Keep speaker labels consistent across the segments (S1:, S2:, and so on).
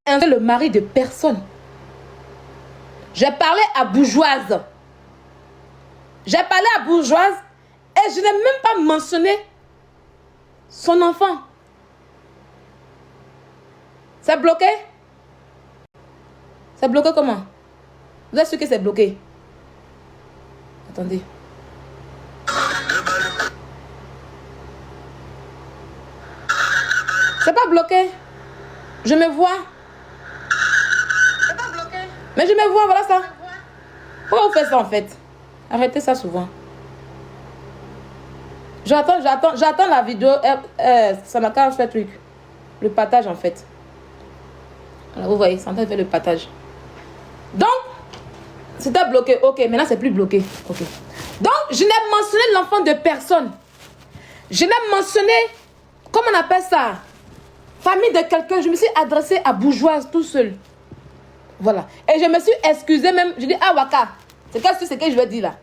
S1: le mari de personne. J'ai parlé à Bourgeoise. J'ai parlé à Bourgeoise et je n'ai même pas mentionné son enfant. C'est bloqué? C'est bloqué comment? Vous êtes sûr que c'est bloqué? Attendez. C'est pas bloqué. Je me vois. C'est pas bloqué. Mais je me vois, voilà ça. Pourquoi vous faites ça en fait? Arrêtez ça souvent. J'attends la vidéo. Ça m'a quand fait le truc. Le partage en fait. Alors vous voyez, c'est en train de faire le partage. Donc, c'était bloqué. Ok, maintenant c'est plus bloqué. Ok. Donc, je n'ai mentionné l'enfant de personne. Je n'ai mentionné, comment on appelle ça? Famille de quelqu'un. Je me suis adressée à Bourgeoise tout seul. Voilà. Et je me suis excusée même. Je dis, ah Waka, c'est ce que je vais dire là.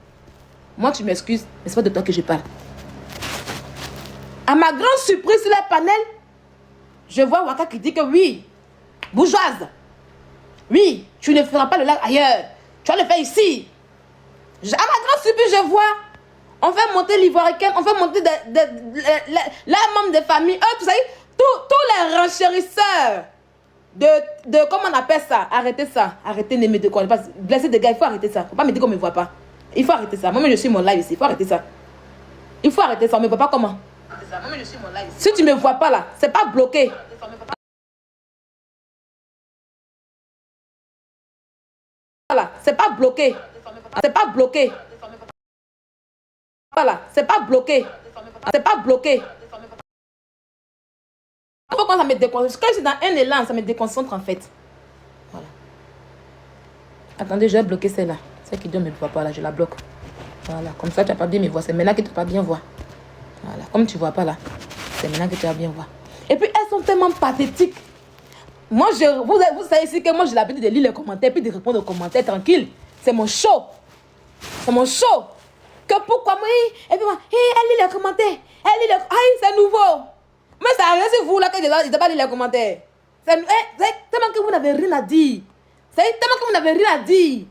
S1: Moi, tu m'excuses, mais c'est pas de toi que je parle. À ma grande surprise sur les panels, je vois Waka qui dit que oui, Bourgeoise, oui, tu ne feras pas le live ailleurs. Tu vas le faire ici. À ma grande surprise, je vois, on fait monter l'ivoiricaine, on fait monter les membres de famille. Eux, tout ça, tous les renchérisseurs de comment on appelle ça? Arrêtez ça. Arrêtez de me décourager. Blesser des gars, il faut arrêter ça. Il ne faut pas me dire qu'on ne me voit pas. Il faut arrêter ça. Moi-même, je suis mon live ici. Il faut arrêter ça. Il faut arrêter ça. On ne me voit pas comment? Moi-même, je suis mon live ici. Si tu ne me vois pas là, c'est pas bloqué. Voilà, c'est pas bloqué. C'est pas bloqué. Voilà, c'est pas bloqué. C'est pas bloqué. Pourquoi ça me déconcentre? Quand je suis dans un élan, ça me déconcentre en fait. Voilà. Attendez, je vais bloquer celle-là. Celle qui ne me voit pas là, je la bloque. Voilà, comme ça tu n'as pas bien me voir. C'est maintenant que tu n'as pas bien voir. Voilà, comme tu ne vois pas là, c'est maintenant que tu vas bien voir. Et puis elles sont tellement pathétiques. Moi, vous savez ici que moi j'ai l'habitude de lire les commentaires puis de répondre aux commentaires tranquille. C'est mon show. C'est mon show. Que pourquoi moi, et puis moi, elle lit les commentaires. Elle lit les... Aïe, c'est nouveau. Mais ça arrive, c'est vous là que je n'ai pas lu les commentaires. C'est tellement que vous n'avez rien à dire. C'est tellement que vous n'avez rien à dire.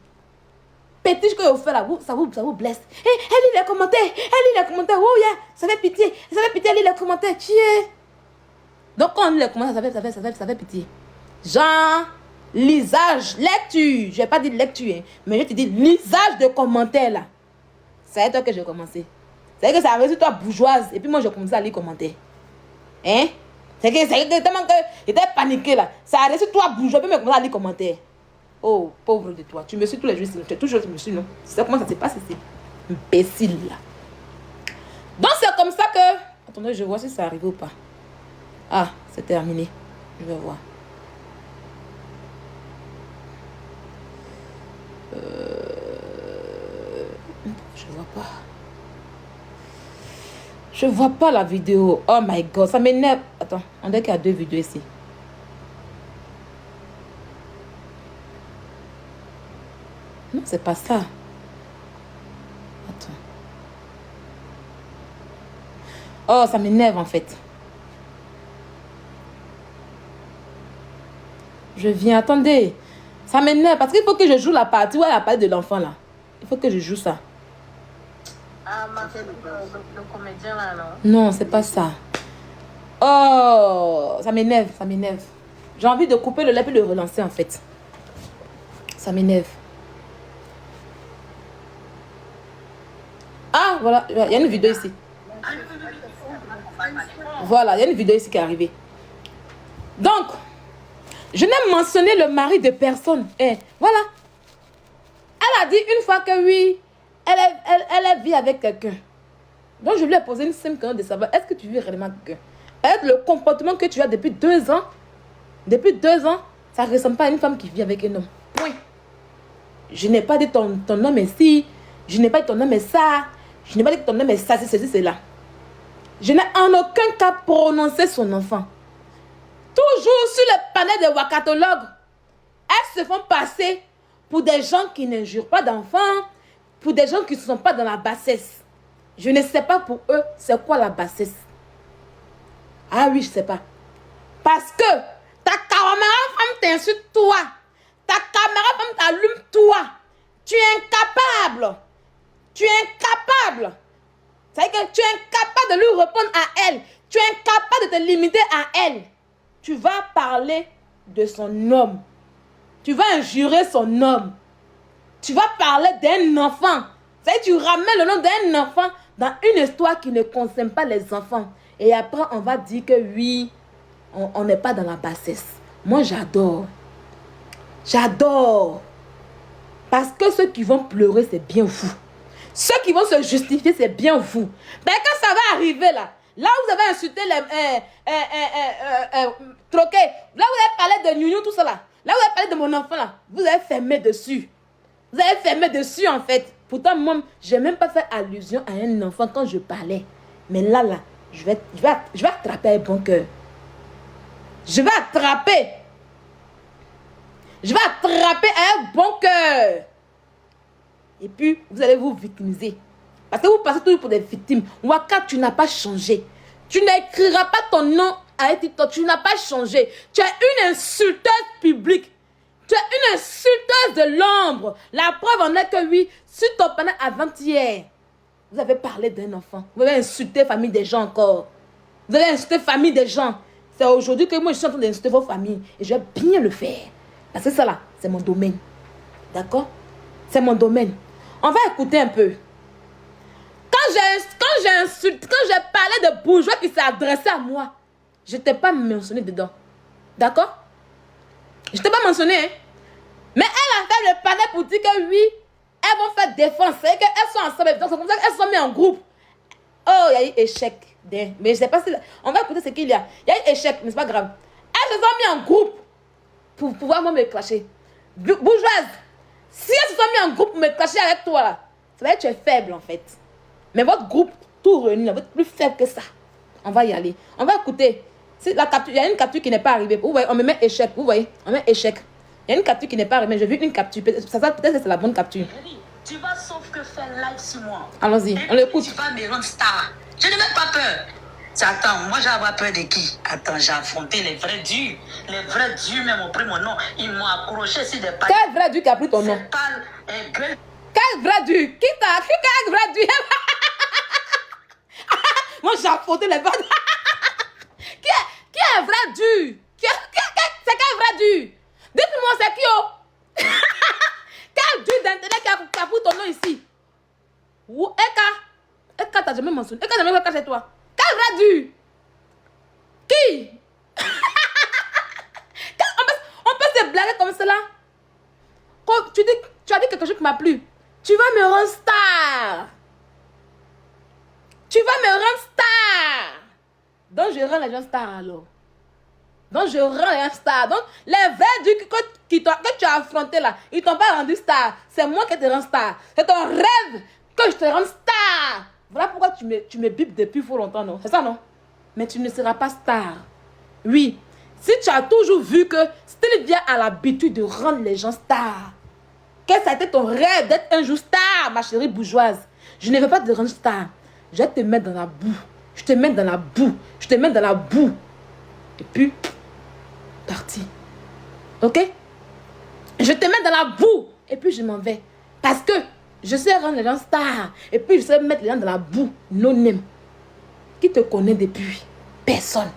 S1: Pétiche que vous faites là, ça vous blesse. Elle lit les commentaires. Elle lit les commentaires. Oh yeah, ça fait pitié. Ça fait pitié, elle lit les commentaires. Tiens. Donc quand on lit les commentaires, ça fait pitié. Genre, lisage, lecture. Je n'ai pas dit lecture, hein, mais je te dis lisage de commentaires là. C'est toi que j'ai commencé. C'est que ça arrive sur toi Bourgeoise. Et puis moi, j'ai commencé à lire les commentaires. Hein? C'est que tellement que j'étais paniqué là. Ça arrive sur toi Bourgeoise. Et puis moi, j'ai commencé à lire les commentaires. Oh, pauvre de toi. Tu me suis tous les jours. Tu es toujours me suis, non? C'est comment ça se passe ici? Imbécile là. Donc c'est comme ça que... Attendez, je vois si ça arrive ou pas. Ah, c'est terminé. Je vais voir. Je vois pas. Je vois pas la vidéo. Oh my god, ça m'énerve. Attends, on dirait qu'il y a deux vidéos ici. Non, c'est pas ça. Attends. Oh, ça m'énerve en fait. Je viens, attendez. Ça m'énerve parce qu'il faut que je joue la partie où elle a parlé de l'enfant là. Il faut que je joue ça.
S2: Ah, le comédien là, non?
S1: Non, c'est pas ça. Oh, ça m'énerve, ça m'énerve. J'ai envie de couper le lait et de le relancer en fait. Ça m'énerve. Ah, voilà, il y a une vidéo ici. Voilà, il y a une vidéo ici qui est arrivée. Donc, je n'ai mentionné le mari de personne. Voilà. Elle a dit une fois que oui, elle vit avec quelqu'un. Donc, je lui ai posé une simple question de savoir, est-ce que tu vis réellement avec quelqu'un? Est-ce le comportement que tu as depuis 2 ans, ça ne ressemble pas à une femme qui vit avec un homme. Point. Je n'ai pas dit ton homme est ci, je n'ai pas dit ton homme est ça, je n'ai pas dit que ton homme est ça, c'est ceci, c'est là. Je n'ai en aucun cas prononcé son enfant. Toujours sur le panel des wakatologues, elles se font passer pour des gens qui n'injurent pas d'enfants, pour des gens qui ne sont pas dans la bassesse. Je ne sais pas pour eux, c'est quoi la bassesse. Ah oui, je ne sais pas. Parce que ta caméra femme t'insulte, toi. Ta caméra femme t'allume, toi. Tu es incapable. Tu es incapable. C'est que tu es incapable de lui répondre à elle. Tu es incapable de te limiter à elle. Tu vas parler de son homme. Tu vas injurer son homme. Tu vas parler d'un enfant. C'est que tu ramènes le nom d'un enfant dans une histoire qui ne concerne pas les enfants. Et après, on va dire que oui, on n'est pas dans la bassesse. Moi, j'adore. J'adore. Parce que ceux qui vont pleurer, c'est bien vous. Ceux qui vont se justifier, c'est bien vous. Mais quand ça va arriver là, là où vous avez insulté les troqués, là où vous avez parlé de Nyouniou, tout ça là, là où vous avez parlé de mon enfant là, vous avez fermé dessus. Vous avez fermé dessus en fait. Pourtant, moi, je n'ai même pas fait allusion à un enfant quand je parlais. Mais là, je vais attraper un bon cœur. Je vais attraper. Je vais attraper un bon cœur. Et puis, vous allez vous victimiser. Parce que vous passez toujours pour des victimes. Waka, tu n'as pas changé. Tu n'écriras pas ton nom à un TikTok. Tu n'as pas changé. Tu es une insulteuse publique. Tu es une insulteuse de l'ombre. La preuve en est que oui, sur ton panel avant-hier, vous avez parlé d'un enfant. Vous avez insulté la famille des gens encore. Vous avez insulté la famille des gens. C'est aujourd'hui que moi, je suis en train d'insulter vos familles. Et je vais bien le faire. Parce que ça là, c'est mon domaine. D'accord? C'est mon domaine. On va écouter un peu. Quand j'ai parlé de bourgeois qui s'est adressé à moi, je ne t'ai pas mentionné dedans. D'accord? Je ne t'ai pas mentionné. Hein? Mais elle a fait le panel pour dire que oui, elles vont faire défense. C'est qu'elles sont ensemble. Donc c'est comme ça qu'elles sont mises en groupe. Oh, il y a eu échec. Mais je ne sais pas si... On va écouter ce qu'il y a. Il y a eu échec, mais ce n'est pas grave. Elles se sont mises en groupe pour pouvoir me clasher. Bourgeoise, si elles se sont mises en groupe pour me clasher avec toi, là, ça va être que tu es faible en fait. Mais votre groupe, tout réuni, là, vous êtes plus faible que ça. On va y aller. On va écouter. Il y a une capture qui n'est pas arrivée. Vous voyez, on me met échec. Vous voyez, on met échec. Il y a une capture qui n'est pas arrivée. J'ai vu une capture. Peut-être que c'est la bonne capture.
S2: Tu vas sauf que faire live sur moi.
S1: Allons-y, on l'écoute.
S2: Tu vas me rendre star. Je n'ai même pas peur. Attends, moi j'ai avoir peur de qui? Attends, j'ai affronté les vrais durs. Les vrais durs même ont pris mon nom. Ils m'ont accroché sur des pages.
S1: Quel vrai dur qui a pris ton nom? Quel vrai dur? Qui t'a pris? Quel vrai dur? Moi j'ai affronté les vrais durs. Qui est un vrai dur? C'est quel vrai dur? Dites-moi, c'est qui oh? Quel dur d'internet qui a pris ton nom ici? Eka, t'as jamais mentionné. Eka, jamais caché toi. Quel vrai dur? Qui? On peut se blaguer comme cela. Quand tu as dit quelque chose qui m'a plu. Tu vas me rendre star. Tu vas me rendre star. Donc je rends les gens stars alors. Donc je rends les gens stars. Donc les vrais durs que tu as affronté là, ils t'ont pas rendu star. C'est moi qui te rends star. C'est ton rêve que je te rende star. Voilà pourquoi tu me bipes depuis fort longtemps, non? C'est ça, non? Mais tu ne seras pas star. Oui. Si tu as toujours vu que Sylvia a l'habitude de rendre les gens stars, que ça a été ton rêve d'être un jour star, ma chérie bourgeoise, je ne veux pas te rendre star. Je vais te mettre dans la boue. Je te mets dans la boue. Je te mets dans la boue. Et puis, parti. Ok? Je te mets dans la boue. Et puis, je m'en vais. Parce que je sais rendre les gens stars. Et puis, je sais mettre les gens dans la boue. No name. Qui te connaît depuis? Personne.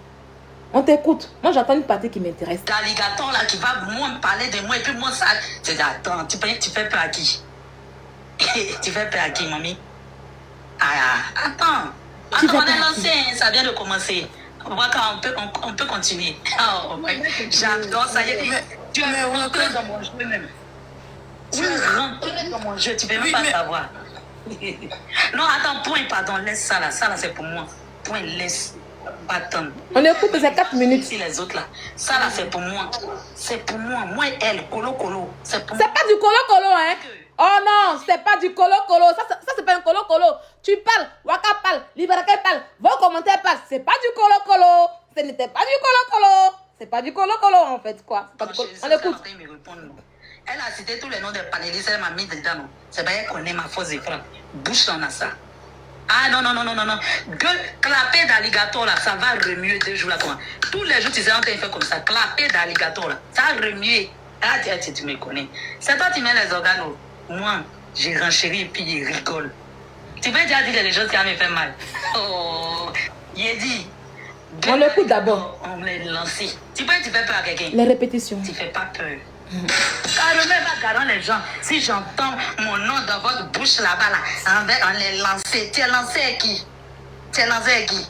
S1: On t'écoute. Moi, j'entends une partie qui m'intéresse.
S2: L'alligator là qui va moi me parler de moi et puis moi ça. Tu dis, attends, tu fais peur à qui? Tu fais peur à qui, mamie? Ah, attends. On est lancé, ça vient de commencer. On peut continuer. Oh, j'adore ça. Tu es rentré dans mon jeu même. Tu es rentré dans mon jeu, tu ne peux même pas savoir. Non, attends, point, pardon, laisse ça là. Ça là, c'est pour moi. Point, laisse. Attends.
S1: On écoute, c'est 4 minutes.
S2: Si les autres là. Ça là, c'est pour moi. C'est pour moi. Moi et elle, colo. C'est pour moi.
S1: C'est pas du colo, hein? Oh non, c'est pas du colo. Ça c'est pas un colo. Tu parles, Waka parle, Liberaka parle, vos commentaires parlent. C'est pas du colo. Ce n'était pas du colo. C'est pas du colo en fait, quoi. Pas du colo. On écoute.
S2: Elle a cité tous les noms des panélistes, elle m'a mis dedans. C'est pas elle connaît ma fausse écran. Bouge ton ça. Ah non, non, non, non, non, non. Clapet d'alligator, là, ça va remuer 2 jours là. Quoi. Tous les jours, tu sais, quand il fait comme ça, clapet d'alligator, là, ça va remuer. Ah, tu me connais. C'est toi qui mets les organes. Moi, j'ai renchéri et puis il rigole. Tu peux déjà dire des choses qui me fait mal. Oh, il dit.
S1: On l'écoute d'abord.
S2: On me lancé. Tu fais peur à quelqu'un.
S1: Les répétitions.
S2: Tu fais pas peur. Carrément, va garant les gens. Si j'entends mon nom dans votre bouche là-bas, là, on les lancé. Tu es lancé à qui? Tu es lancé à qui?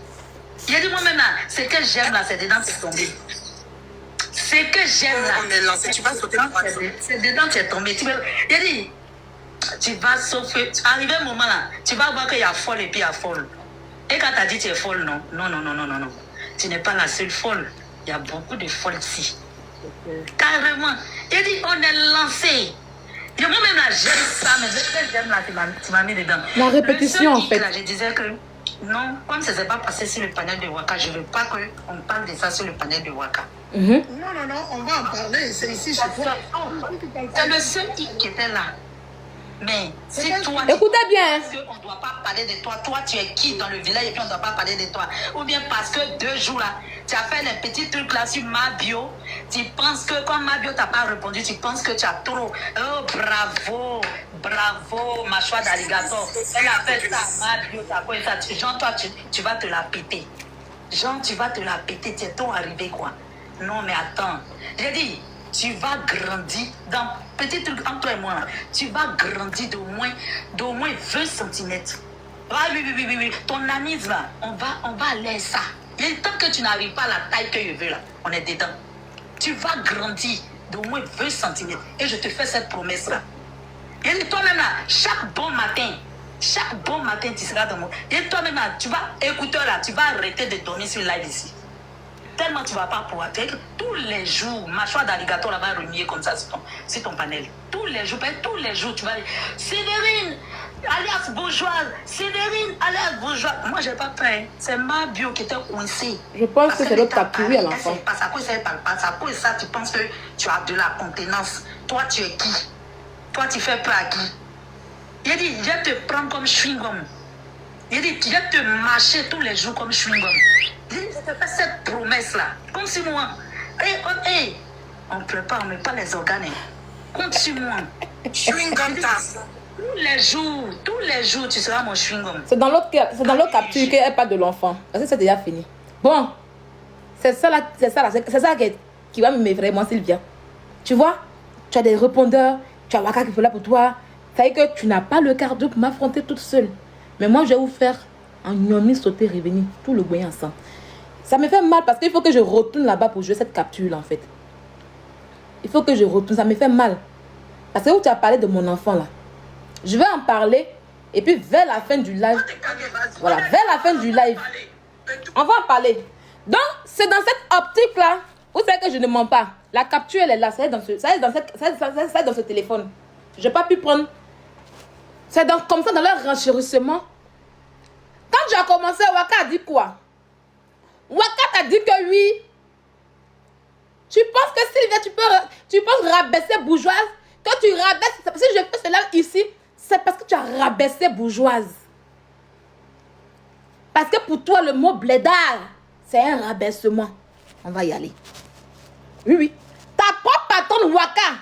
S2: Il a dit moi-même là, ce que j'aime là, c'est dedans tu es tombé. Ce que j'aime là.
S3: On est lancé, tu vas sauter.
S2: C'est dedans tu es tombé. Il a dit, tu vas sauter. Arrivé un moment là, tu vas voir qu'il y a folle et puis il y a folle. Et quand tu as dit tu es folle, non. Non, non, non, non, non, non. Tu n'es pas la seule folle. Il y a beaucoup de folles ici. Carrément. Il dit, on est lancé. Et moi-même là, j'aime ça, mais ce que j'aime là, tu m'as mis dedans.
S1: La répétition en fait.
S2: Là, je disais que non, comme ça ne s'est pas passé sur le panel de Waka, je ne veux pas qu'on parle de ça sur le panel de Waka.
S3: Non, non, non, on va en parler. C'est ici chez toi.
S2: C'est le seul qui était là. Mais si toi...
S1: Écoutez bien.
S2: On ne doit pas parler de toi. Toi, tu es qui dans le village et puis on ne doit pas parler de toi. Ou bien parce que 2 jours là, tu as fait les petits trucs là sur ma bio. Tu penses que quand ma bio t'a pas répondu, tu penses que tu as trop. Oh, bravo. Bravo, mâchoire d'alligator. Elle a fait ça, ma bio, t'as quoi ça. Jean, toi, tu vas te la péter. Jean, tu vas te la péter. Tu es trop arrivé quoi. Non, mais attends. J'ai dit... Tu vas grandir dans petit truc entre toi et moi. Là, tu vas grandir d'au moins 20 cm. Ah oui. Ton anisme là, on va aller ça. Et tant que tu n'arrives pas à la taille que je veux là, on est dedans. Tu vas grandir d'au moins 20 cm. Et je te fais cette promesse là. Et toi-même là, chaque bon matin, tu seras dans mon. Et toi-même là, tu vas écouter là, tu vas arrêter de dormir sur live ici. Tellement tu ne vas pas pouvoir faire. Tous les jours, mâchoire d'alligator va remuer comme ça sur ton panel. Tous les jours, tu vas dire Sévérine, alias bourgeoise, Sévérine, alias bourgeoise. Moi, je n'ai pas peur. C'est ma bio qui était coincée.
S1: Je pense que c'est l'autre capturé à l'enfant.
S2: Parce qu'à cause de ça, tu penses que tu as de la contenance. Toi, tu es qui? Toi, tu fais peur à qui? Il dit, je vais te prendre comme chewing-gum. Il dit, je vais te marcher tous les jours comme chewing-gum. Je te fais cette promesse-là. Compte sur moi. On ne pleure pas, on ne met pas les organes. Compte sur moi.
S3: Chewing-gum tasse.
S2: Tous les jours, tu seras mon chewing-gum.
S1: C'est dans l'autre capture qu'elle parle de l'enfant. Parce que c'est déjà fini. Bon, c'est ça qui va m'effrayer, moi, Sylvia. Tu vois, tu as des répondeurs, tu as Waka qui fait là pour toi. Ça veut dire que tu n'as pas le cardio pour m'affronter toute seule. Mais moi, je vais vous faire un gnomi sauter, revenir, tout le goyen ensemble. Ça me fait mal parce qu'il faut que je retourne là-bas pour jouer cette capture là en fait. Il faut que je retourne, ça me fait mal. Parce que où tu as parlé de mon enfant là. Je vais en parler et puis vers la fin du live. Voilà, vers la fin du live. On va en parler. Donc, c'est dans cette optique là. Vous savez que je ne mens pas. La capture elle est là, ça est dans ce téléphone. Je n'ai pas pu prendre. C'est comme ça dans leur renchérissement. Quand j'ai commencé, Waka a dit quoi? Waka t'a dit que oui. Tu penses que Sylvia, tu penses rabaisser bourgeoise? Quand tu rabaisses, si je fais cela ici, c'est parce que tu as rabaissé bourgeoise. Parce que pour toi, le mot blédard, c'est un rabaissement. On va y aller. Oui. Ta propre patronne Waka,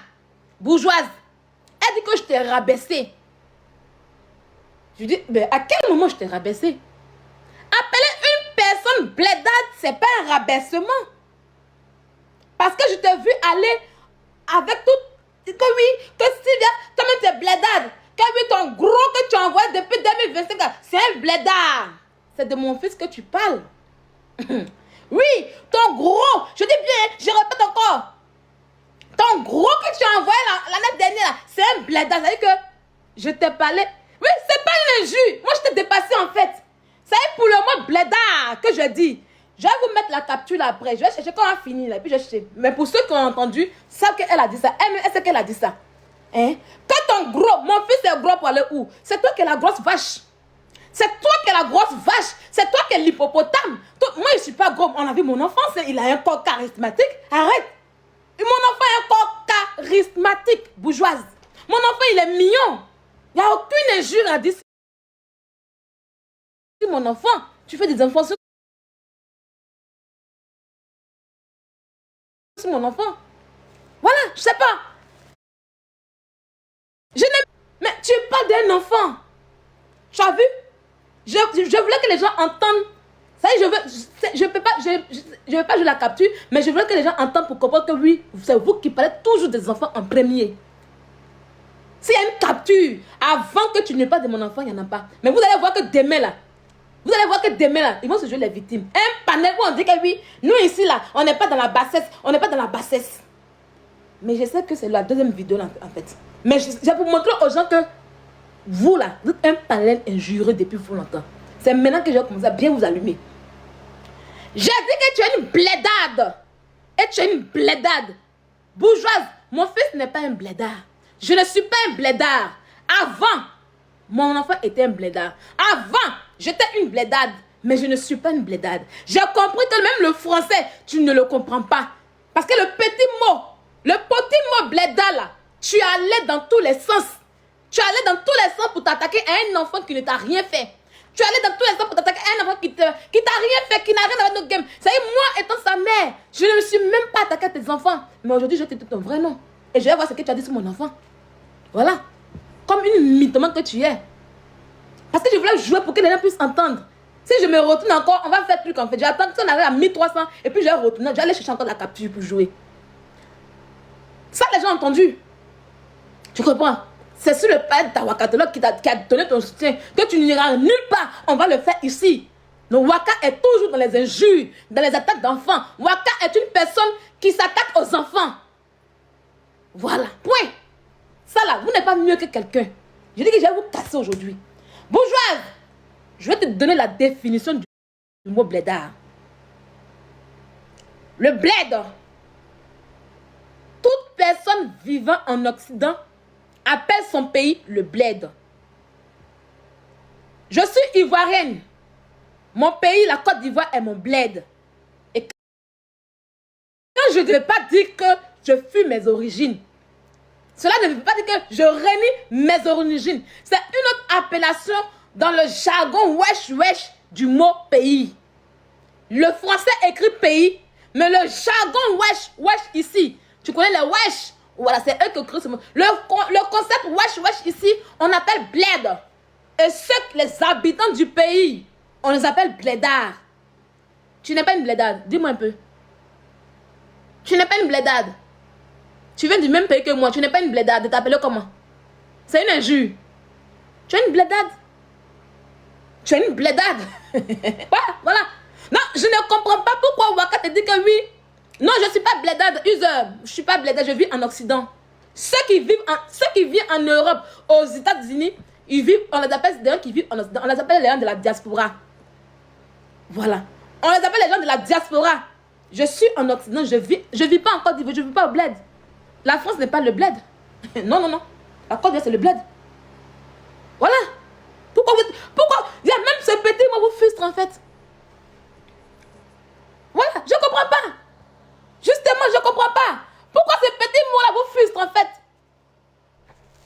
S1: bourgeoise, elle dit que je t'ai rabaissé. Je dis, mais à quel moment je t'ai rabaissé? Appeler une personne blédade, c'est pas un rabaissement. Parce que je t'ai vu aller avec tout. Que oui, que Sylvia, toi-même tu es blédade. Que oui, ton gros que tu envoies depuis 2025, c'est un blédard. C'est de mon fils que tu parles. Oui, ton gros, je dis bien, je répète encore. Ton gros que tu as envoyé l'année dernière, c'est un blédard. C'est-à-dire que je t'ai parlé. Oui, c'est pas une injure. Moi, je t'ai dépassé en fait. C'est pour le mot blédard que je dis. Je vais vous mettre la capture là après. Je vais chercher quand on a fini là. Puis je cherche. Mais pour ceux qui ont entendu, savent qu'elle a dit ça. Elle sait qu'elle a dit ça. Hein? Que ton gros, mon fils est gros pour aller où? C'est toi qui es la grosse vache. C'est toi qui es la grosse vache. C'est toi qui es l'hippopotame. Moi, je ne suis pas gros. On a vu mon enfant, il a un corps charismatique. Arrête. Mon enfant a un corps charismatique, bourgeoise. Mon enfant, il est mignon. Il n'y a aucune injure à dire. C'est mon enfant. Tu fais des enfants sur mon enfant. Voilà, je sais pas. Je n'aime... Mais tu parles d'un enfant. Tu as vu? Je voulais que les gens entendent. Ça y est, je peux pas, je veux pas jouer la capture, mais je voulais que les gens entendent pour comprendre que oui, c'est vous qui parlez toujours des enfants en premier. S'il y a une capture, avant que tu n'aies pas de mon enfant, il n'y en a pas. Mais vous allez voir que demain là, ils vont se jouer les victimes. Un panel où on dit que oui, nous ici là, on n'est pas dans la bassesse, Mais je sais que c'est la deuxième vidéo là, en fait. Mais j'ai pour montrer aux gens que vous là, vous êtes un panel injurieux depuis fort longtemps. C'est maintenant que j'ai commencé à bien vous allumer. J'ai dit que tu es une blédade. Et tu es une blédade. Bourgeoise, mon fils n'est pas un blédard. Je ne suis pas un blédard. Avant, mon enfant était un blédard. Avant, j'étais une blédade. Mais je ne suis pas une blédade. J'ai compris que même le français, tu ne le comprends pas. Parce que le petit mot blédard là, tu allais dans tous les sens. Tu allais dans tous les sens pour t'attaquer à un enfant qui ne t'a rien fait. Tu allais dans tous les sens pour t'attaquer à un enfant qui t'a rien fait, qui n'a rien avec notre game. Ça y est, moi étant sa mère, je ne me suis même pas attaqué à tes enfants. Mais aujourd'hui, je te dis ton vrai nom. Et je vais voir ce que tu as dit sur mon enfant. Voilà. Comme une mythomane que tu es. Parce que je voulais jouer pour que les gens puissent entendre. Si je me retourne encore, on va faire truc en fait. J'attends que ça arrive à 1300 et puis je vais retourner. Je vais aller chercher encore la capture pour jouer. Ça, les gens ont entendu. Tu comprends? C'est sur le père d'Awakatologue qui a donné ton soutien que tu n'iras nulle part. On va le faire ici. Donc Waka est toujours dans les injures, dans les attaques d'enfants. Waka est une personne qui s'attaque aux enfants. Voilà, point. Ça là, vous n'êtes pas mieux que quelqu'un. Je dis que je vais vous casser aujourd'hui. Bourgeoise, je vais te donner la définition du mot blédard. Le bled. Toute personne vivant en Occident appelle son pays le bled. Je suis ivoirienne. Mon pays, la Côte d'Ivoire, est mon bled. Et quand je ne veux pas dire que je fuis mes origines, cela ne veut pas dire que je renie mes origines. C'est une autre appellation dans le jargon wesh du mot pays. Le français écrit pays, mais le jargon wesh ici, tu connais les wesh? Voilà, c'est eux qui créent ce mot. Le concept wesh ici, on appelle bled. Et les habitants du pays, on les appelle blédards. Tu n'es pas une blédade, dis-moi un peu. Tu n'es pas une blédade. Tu viens du même pays que moi, tu n'es pas une blédade, de t'appeler comment? C'est une injure. Tu es une blédade. Tu es une blédade. Voilà. Non, je ne comprends pas pourquoi Waka te dit que oui. Non, je ne suis pas blédade, user. Je ne suis pas blédade, je vis en Occident. Ceux qui vivent en Europe, aux États-Unis, ils vivent, on les appelle des gens qui vivent en Occident. On les appelle les gens de la diaspora. Voilà. On les appelle les gens de la diaspora. Je suis en Occident, je vis pas en Côte d'Ivoire, je ne vis pas au bled. La France n'est pas le bled. Non. La Côte d'Ivoire, c'est le bled. Voilà. Pourquoi il y a même ce petit mot vous frustre en fait. Voilà, je ne comprends pas. Justement, je ne comprends pas. Pourquoi ce petit mot-là vous frustre en fait?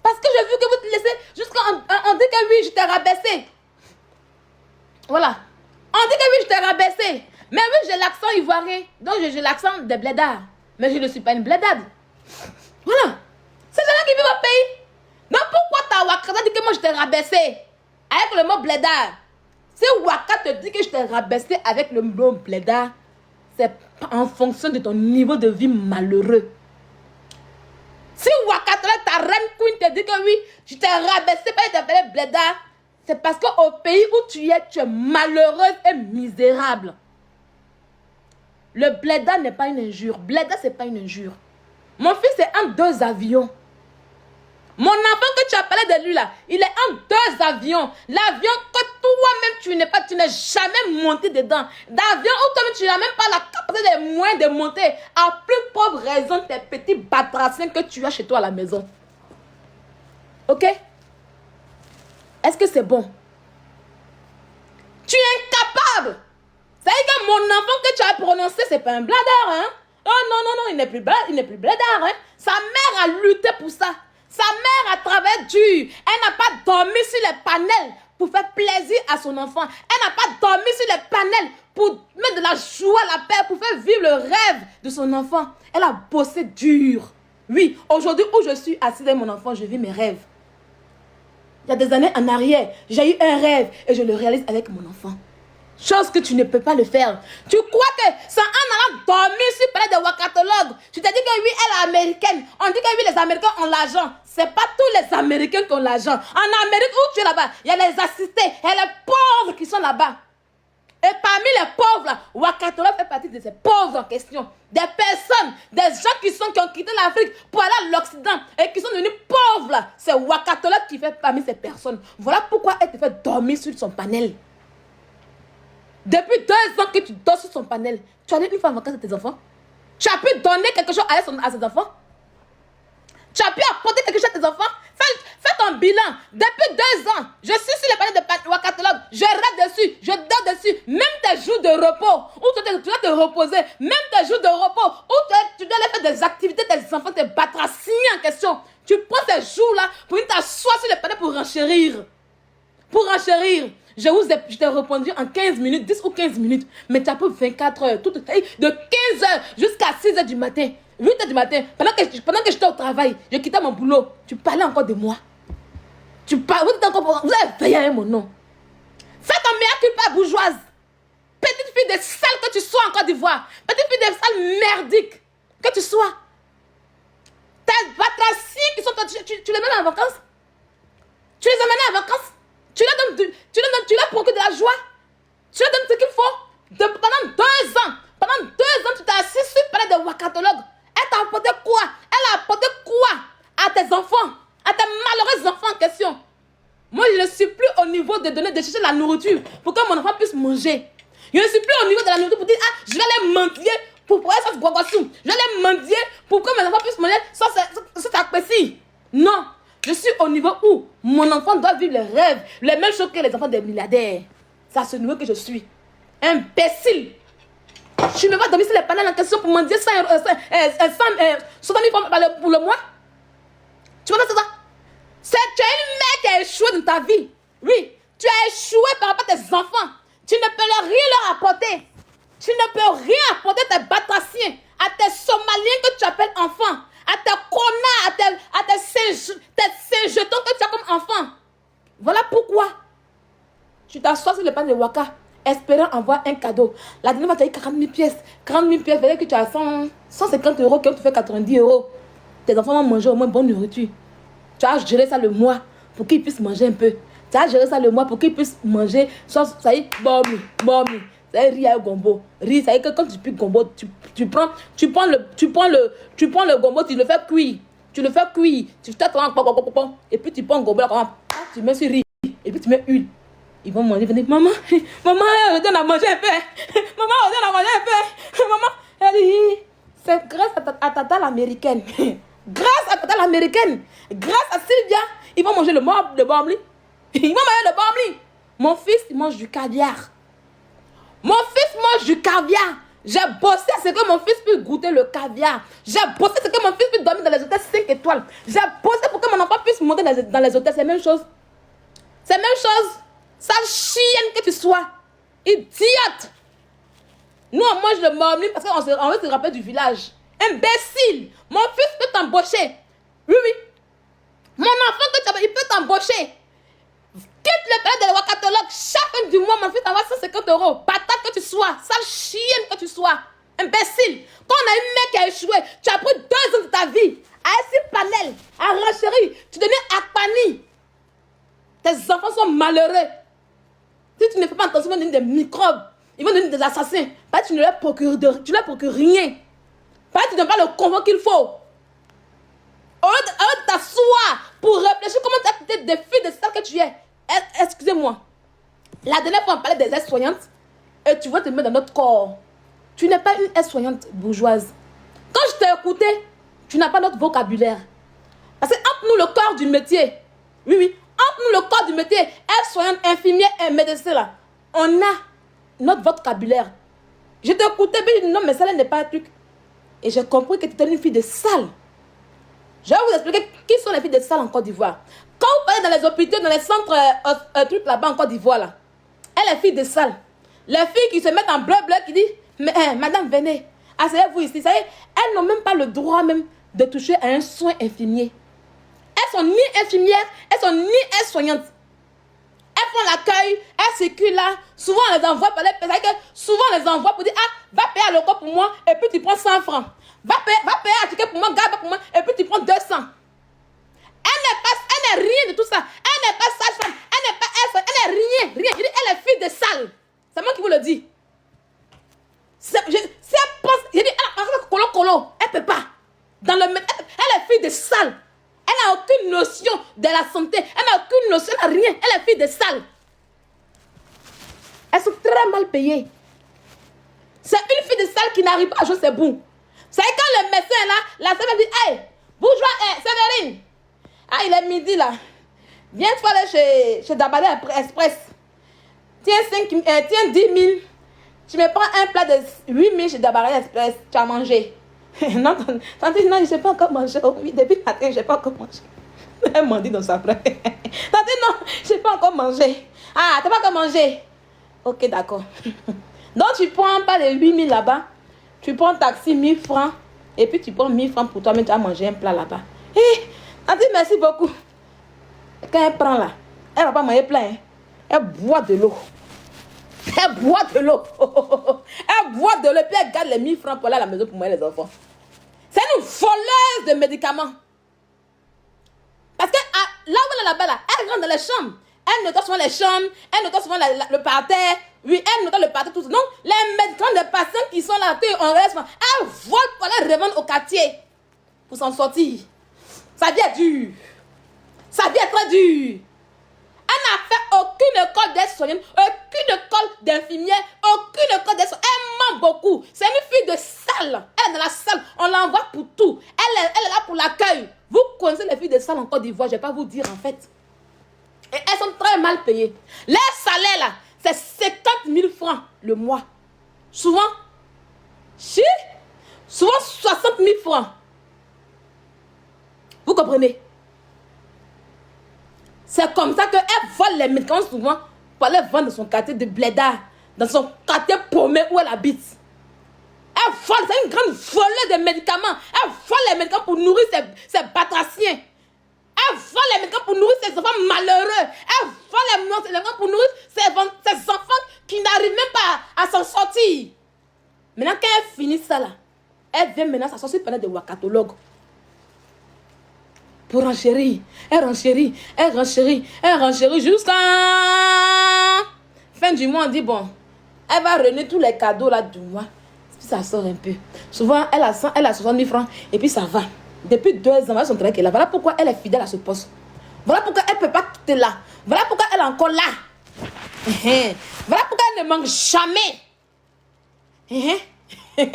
S1: Parce que j'ai vu que vous te laissez jusqu'à on dit que oui, je t'ai rabaissé. Voilà. On dit que oui, je t'ai rabaissé. Mais oui, j'ai l'accent ivoirien. Donc j'ai l'accent de blédard. Mais je ne suis pas une blédade. Voilà. C'est des gens qui vivent au pays. Donc pourquoi ta Waka dit que moi je t'ai rabaissé avec le mot blédard? Si Waka te dit que je t'ai rabaissé avec le mot blédard, c'est en fonction de ton niveau de vie malheureux. Si Waka, ta reine queen te dit que oui, je t'ai rabaissé, pas t'appeler blédard, c'est parce qu'au pays où tu es malheureuse et misérable. Le blédard n'est pas une injure. Blédard, c'est pas une injure. Mon fils est en 2 avions. Mon enfant que tu as parlé de lui là, il est en 2 avions. L'avion que toi-même tu n'es jamais monté dedans. D'avion où toi-même tu n'as même pas la capacité des moyens de monter. À plus pauvre raison tes petits batraciens que tu as chez toi à la maison. Ok? Est-ce que c'est bon? Tu es incapable. Ça veut dire que mon enfant que tu as prononcé, c'est pas un bladard, hein? Oh non, il n'est plus bladard, hein? Sa mère a lutté pour ça. Sa mère a travaillé dur. Elle n'a pas dormi sur les panels pour faire plaisir à son enfant. Elle n'a pas dormi sur les panels pour mettre de la joie, la paix, pour faire vivre le rêve de son enfant. Elle a bossé dur. Oui, aujourd'hui où je suis assise avec mon enfant, je vis mes rêves. Il y a des années en arrière, j'ai eu un rêve et je le réalise avec mon enfant. Chose que tu ne peux pas le faire. Tu crois que c'est en allant dormir sur le palais de Wakatolog. Tu t'es dit que oui, elle est américaine. On dit que oui, les Américains ont l'argent. C'est pas tous les Américains qui ont l'argent. En Amérique, où tu es là-bas, il y a les assistés et les pauvres qui sont là-bas. Et parmi les pauvres, là, Wakatolog fait partie de ces pauvres en question. Des personnes, des gens qui ont quitté l'Afrique pour aller à l'Occident et qui sont devenus pauvres là. C'est Wakatolog qui fait parmi ces personnes. Voilà pourquoi elle te fait dormir sur son panel. Depuis 2 ans que tu dors sur son panel, tu as allé une fois en vacances à tes enfants? Tu as pu donner quelque chose à ses enfants? Tu as pu apporter quelque chose à tes enfants? Fais ton bilan. Depuis 2 ans, je suis sur le panel de Wakatolog. Je rêve dessus, je dors dessus. Même tes jours de repos, où tu dois te reposer. Même tes jours de repos, où tu dois aller faire des activités, tes enfants te batracinent en question. Tu prends ces jours-là pour t'asseoir sur le panel pour renchérir. Pour renchérir. Je t'ai répondu en 15 minutes, 10 ou 15 minutes. Mais tu as pris 24 heures. De 15 heures jusqu'à 6 heures du matin. 8 heures du matin. Pendant que j'étais au travail, je quittais mon boulot. Tu parlais encore de moi. Vous avez veillé avec mon nom. Fais ton meilleur culpa bourgeoise. Petite fille de sale que tu sois en Côte d'Ivoire. Petite fille de sale merdique que tu sois. Tes batraciens qui sont... Tu les mets en vacances? Tu les amènes en vacances? Tu leur procures de la joie. Tu leur donnes ce qu'il faut. Pendant 2 ans. Pendant 2 ans, tu t'es assis sur le palais de Wakatolog. Elle t'a apporté quoi? Elle a apporté quoi à tes enfants? À tes malheureux enfants en question. Moi, je ne suis plus au niveau de chercher la nourriture pour que mon enfant puisse manger. Je ne suis plus au niveau de la nourriture pour dire, ah, je vais aller mendier pour pouvoir ça se guaguassou. Je vais aller mendier pour que mes enfants puissent manger sans s'apprécier. Non. Je suis au niveau où mon enfant doit vivre les rêves, les mêmes choses que les enfants des milliardaires. C'est à ce niveau que je suis. Imbécile. Tu ne vas dormir sur les panels en question pour mendier 100 000 francs pour le mois. Tu vois ça? Tu es une mère qui a échoué dans ta vie. Oui, tu as échoué par rapport à tes enfants. Tu ne peux rien leur apporter. Tu ne peux rien apporter à tes batraciens, à tes Somaliens que tu appelles enfants. À tes connards, à tes Saint-Jetons que tu as comme enfant. Voilà pourquoi tu t'assois sur le pan de Waka, espérant avoir un cadeau. La dernière fois, tu as eu 40 000 pièces. 40 000 pièces, veut dire que tu as 150 euros, que tu fais 90 euros. Tes enfants vont manger au moins bonne nourriture. Tu as géré ça le mois pour qu'ils puissent manger un peu. Tu as géré ça le mois pour qu'ils puissent manger. Ça y est, bombi. Ça y est, riz à gombo. Riz, ça y est que quand tu piques gombo, tu prends le gombo, tu le fais cuire. Tu fais et puis tu prends le gombo là, tu mets sur riz. Et puis tu mets huile. Ils vont manger, venir, maman, on donne à manger un peu. Maman, on donne à manger un peu. Maman, elle dit, c'est grâce à tata l'américaine. Grâce à tata l'américaine. Grâce à Sylvia, ils vont manger le bombli. Ils vont manger le bombli. Mon fils, il mange du caviar. Mon fils mange du caviar. J'ai bossé à ce que mon fils puisse goûter le caviar. J'ai bossé à ce que mon fils puisse dormir dans les hôtels 5 étoiles. J'ai bossé pour que mon enfant puisse monter dans les hôtels. C'est la même chose. C'est la même chose. Sale chienne que tu sois. Idiote. Nous, on mange le mormli parce qu'on veut se rappeler du village. Imbécile. Mon fils peut t'embaucher. Oui. Mon enfant, il peut t'embaucher. Quitte le palais de la Wakatolog. Chaque fin du mois, mon fils t'envoie 150 euros. Patate que tu sois. Sale chienne que tu sois. Imbécile. Quand on a une mec qui a échoué, tu as pris 2 ans de ta vie à essayer panel, à renchérir. Tu deviens Akpani. Tes enfants sont malheureux. Si tu ne fais pas attention, ils vont devenir des microbes. Ils vont devenir des assassins. Parce que tu ne leur procures rien. Parce que tu n'as pas le confort qu'il faut. Au lieu de t'asseoir pour réfléchir comment tu as quitté des filles de ça que tu es. Excusez-moi. La dernière fois, on parlait des aides-soignantes. Et tu vas te mettre dans notre corps. Tu n'es pas une aide-soignante bourgeoise. Quand je t'ai écouté, tu n'as pas notre vocabulaire. Parce que entre nous, le corps du métier. Oui. Entre nous, le corps du métier, aide-soignante, infirmière et médecin, là, on a notre vocabulaire. Je t'ai écouté, mais non, mais ça n'est pas un truc. Et j'ai compris que tu étais une fille de sale. Je vais vous expliquer qui sont les filles de sale en Côte d'Ivoire. Quand vous parlez dans les hôpitaux, dans les centres, trucs là-bas en Côte d'Ivoire, là, elles, les filles de sale, les filles qui se mettent en bleu, qui disent, mais madame, venez, asseyez-vous ici. Ça y est, elles n'ont même pas le droit même de toucher à un soin infirmier. Elles sont ni infirmières, elles sont ni aides-soignantes. Elles font l'accueil, elles circulent là. Souvent, on les envoie par les personnes. Souvent, on les envoie pour dire, ah, va payer à l'eau pour moi, et puis tu prends 100 francs. Va payer à ticket pour moi, garde pour moi, et puis tu prends 200. Elle n'est rien de tout ça. Elle n'est pas sage-femme. Elle n'est pas elle n'est rien. Je dis, elle est fille de sale. C'est moi qui vous le dis. Si elle pense, je dis, colo, elle ne peut pas. Elle est fille de sale. Elle n'a aucune notion de la santé. Elle n'a aucune notion, elle n'a rien. Elle est fille de sale. Elles sont très mal payées. C'est une fille de sale qui n'arrive pas à jouer ses bouts. C'est quand le médecin est là, la sœur me dit, hey, bourgeois, Sévérine. Ah, il est midi là. Viens te aller chez Dabadé Express. Tiens 10 000. Tu me prends un plat de 8 000 chez Dabadé Express. Tu as mangé. Non, tante, non, je n'ai pas encore mangé. Oh, oui, depuis le matin, je n'ai pas encore mangé. Elle m'a dit dans sa frère. Tante, non, je n'ai pas encore mangé. Ah, tu n'as pas encore mangé. Ok, d'accord. Donc, tu prends pas les 8 000 là-bas. Tu prends taxi 1 000 francs. Et puis, tu prends 1 000 francs pour toi, mais tu as mangé un plat là-bas. Hé, tante, merci beaucoup. Quand elle prend là, elle ne va pas manger plein. Hein. Elle boit de l'eau. Elle boit de l'eau. Elle boit de l'eau. Puis elle garde les 1 000 francs pour aller à la maison pour manger les enfants. C'est une voleuse de médicaments. Parce que là où elle est là-bas, là, elle rentre dans les chambres. Elle nettoie souvent les chambres. Elle nettoie souvent le parterre. Oui, elle nettoie le parterre, tout ça. Donc, les médicaments des patients qui sont là, on reste. Elle vole pour aller revendre au quartier. Pour s'en sortir. Sa vie est dure. Sa vie est très dure. Elle n'a fait aucune école d'aide-soignante, aucune école d'infirmière, aucune école d'aide-soignante. Elle ment beaucoup. C'est une fille de salle. Elle est dans la salle. On l'envoie pour tout. Elle est là pour l'accueil. Vous connaissez les filles de salle en Côte d'Ivoire, je ne vais pas vous dire en fait. Et elles sont très mal payées. Les salaires là, c'est 50 000 francs le mois. Souvent, souvent 60 000 francs. Vous comprenez? C'est comme ça qu'elle vole les médicaments souvent pour aller vendre dans son quartier de Blédard, dans son quartier paumé où elle habite. Elle vole, c'est une grande voleuse de médicaments. Elle vole les médicaments pour nourrir ses batraciens. Elle vole les médicaments pour nourrir ses enfants malheureux. Elle vole les médicaments pour nourrir ses enfants qui n'arrivent même pas à s'en sortir. Maintenant, quand elle finit ça là, elle vient maintenant s'asseoir sur des wakatologues. Pour renchérir, elle renchérit, elle renchérit, elle renchérit jusqu'à fin du mois. On dit bon, elle va renouer tous les cadeaux là du mois. Puis ça sort un peu. Souvent, elle a 60 000 francs et puis ça va. Depuis 2 ans, voilà son travail qu'elle a. Voilà pourquoi elle est fidèle à ce poste. Voilà pourquoi elle ne peut pas quitter là. Voilà pourquoi elle est encore là. Voilà pourquoi elle ne manque jamais. Aïe,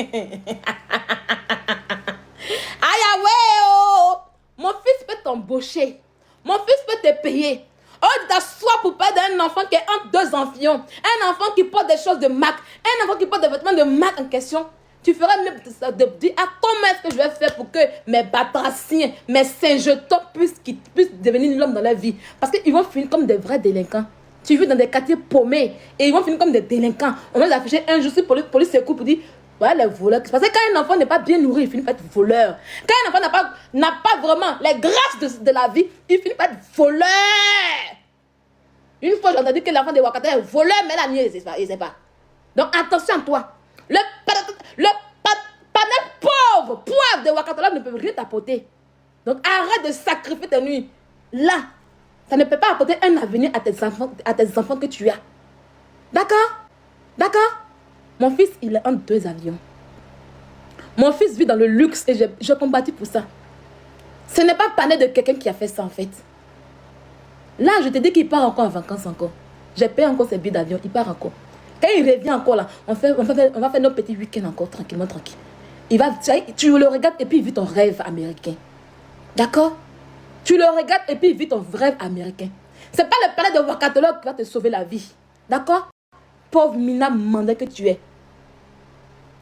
S1: ouais, oh. Mon fils peut t'embaucher. Mon fils peut te payer. Oh, tu t'assois pour parler d'un enfant qui est entre 2 amphions. Un enfant qui porte des choses de marque. Un enfant qui porte des vêtements de marque en question. Tu ferais mieux de dire, ah, comment est-ce que je vais faire pour que mes batraciens, mes saint-jetons puissent devenir l'homme dans leur vie. Parce qu'ils vont finir comme des vrais délinquants. Tu vis dans des quartiers paumés et ils vont finir comme des délinquants. On va les afficher un jour si police secours pour dire, voilà les voleurs. Parce que quand un enfant n'est pas bien nourri, il finit par être voleur. Quand un enfant n'a pas vraiment les grâces de la vie, il finit par être voleur. Une fois, j'ai entendu que l'enfant de Wakata est voleur, mais là, il ne sait pas. Donc, attention à toi. Le panel pauvre, poivre de Wakata ne peut rien t'apporter. Donc, arrête de sacrifier tes nuits. Là, ça ne peut pas apporter un avenir à tes enfants que tu as. D'accord? D'accord? Mon fils, il est entre 2 avions. Mon fils vit dans le luxe et je combattis pour ça. Ce n'est pas parler de quelqu'un qui a fait ça en fait. Là, je te dis qu'il part encore en vacances encore. J'ai payé encore ses billets d'avion, il part encore. Quand il revient encore là, on va faire nos petits week-ends encore tranquillement, tranquille. Tu le regardes et puis il vit ton rêve américain. D'accord? Tu le regardes et puis il vit ton rêve américain. Ce n'est pas le palais de Wakatologue qui va te sauver la vie. D'accord? Pauvre mina mandé que tu es.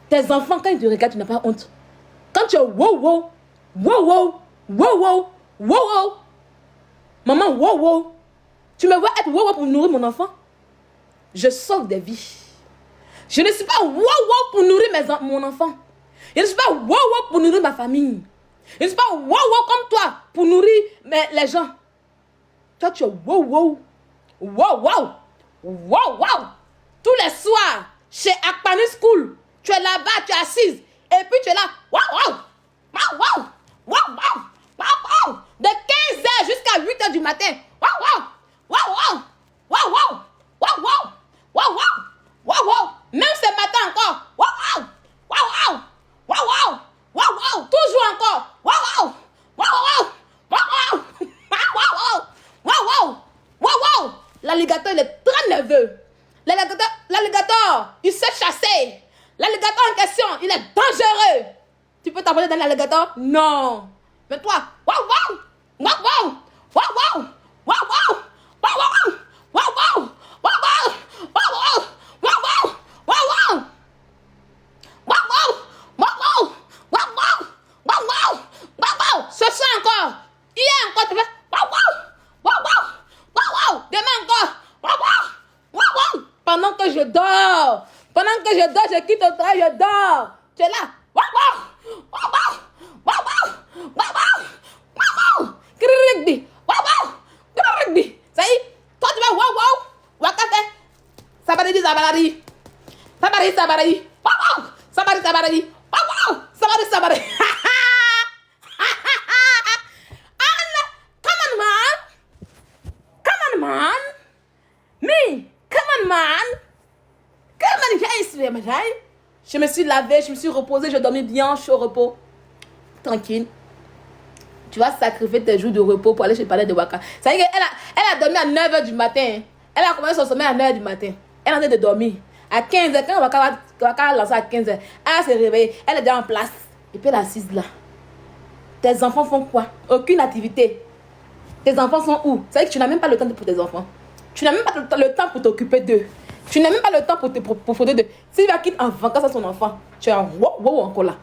S1: Tes enfants, quand ils te regardent, tu n'as pas honte. Quand tu es wow, wow, wow, wow, Wow, wow. Wow, wow. Maman, wow, wow. Tu me vois être wow, wow pour nourrir mon enfant? Je sauve des vies. Je ne suis pas wow, wow pour nourrir mon enfant. Je ne suis pas wow, wow pour nourrir ma famille. Je ne suis pas wow, wow comme toi pour nourrir les gens. Toi, tu es wow, wow. Wow, wow. Wow, wow. Tous les soirs, chez Akpani School, tu es là-bas, tu es assise. Et puis tu es là. Wow, wow. Wow, wow. Wow, wow. Wow, wow. De 15h jusqu'à 8h du matin. Wow, wow. Wow, wow. Wow, wow. Wow, wow. Wow, wow. Wow, wow. Même ce matin encore. Wow, wow. Wow, wow. Wow, wow. Wow, wow. Toujours encore. Wow, wow. Wow, wow. Wow, wow. Wow, wow. Wow, wow. Wow, wow. L'alligator, il est très nerveux. L'alligator, il sait chasser. L'alligator en question, il est dangereux. Tu peux t'abonner dans l'alligator? Non. Mais toi, wow, wow. Wow, wow. Wow, wow. Wow, wow. Wow, wow. Wow, wow. Wow, wow. Wow, wow. Wow, wow. Wow, wow. Wow, wow. Wow, wow. Wow, wow. Wow, wow. Wow, wow. Ce soir encore. Hier encore, tu fais wow, wow. Wow, wow. Wow, wow. Demain encore. Wow, wow. Wow, wow. Pendant que je dors. Pendant que je dors, je quitte le travail, je dors. Tu es là. Wow, wow. Wow, wow. Wow, wow. Wow, wow. Wow, wow. Rugby. Wow, wow. Rugby. Ça y est. Toi, tu vas wow, wow. Wakate. Sabari, sabari. Sabari, sabari. Wow, wow. Sabari, sabari. Wow, wow. Sabari, sabari. Come on, man. Come on, man. Me. Come on, man. Come on, je me suis lavée, je me suis reposée, je dormis bien, je suis au repos. Tranquille. Tu vas sacrifier tes jours de repos pour aller chez le palais de Waka. Ça veut dire qu'elle a dormi à 9h du matin. Elle a commencé son sommeil à 9h du matin. Elle est en train de dormir. À 15h, quand Waka a lancé à 15h, elle s'est réveillée. Elle est déjà en place. Et puis elle est assise là. Tes enfants font quoi? Aucune activité. Tes enfants sont où? Ça veut dire que tu n'as même pas le temps pour tes enfants. Tu n'as même pas le temps pour t'occuper d'eux. Tu n'as même pas le temps pour te profiter d'eux. S'il va quitter en vacances à son enfant, tu es en wow, wow encore là.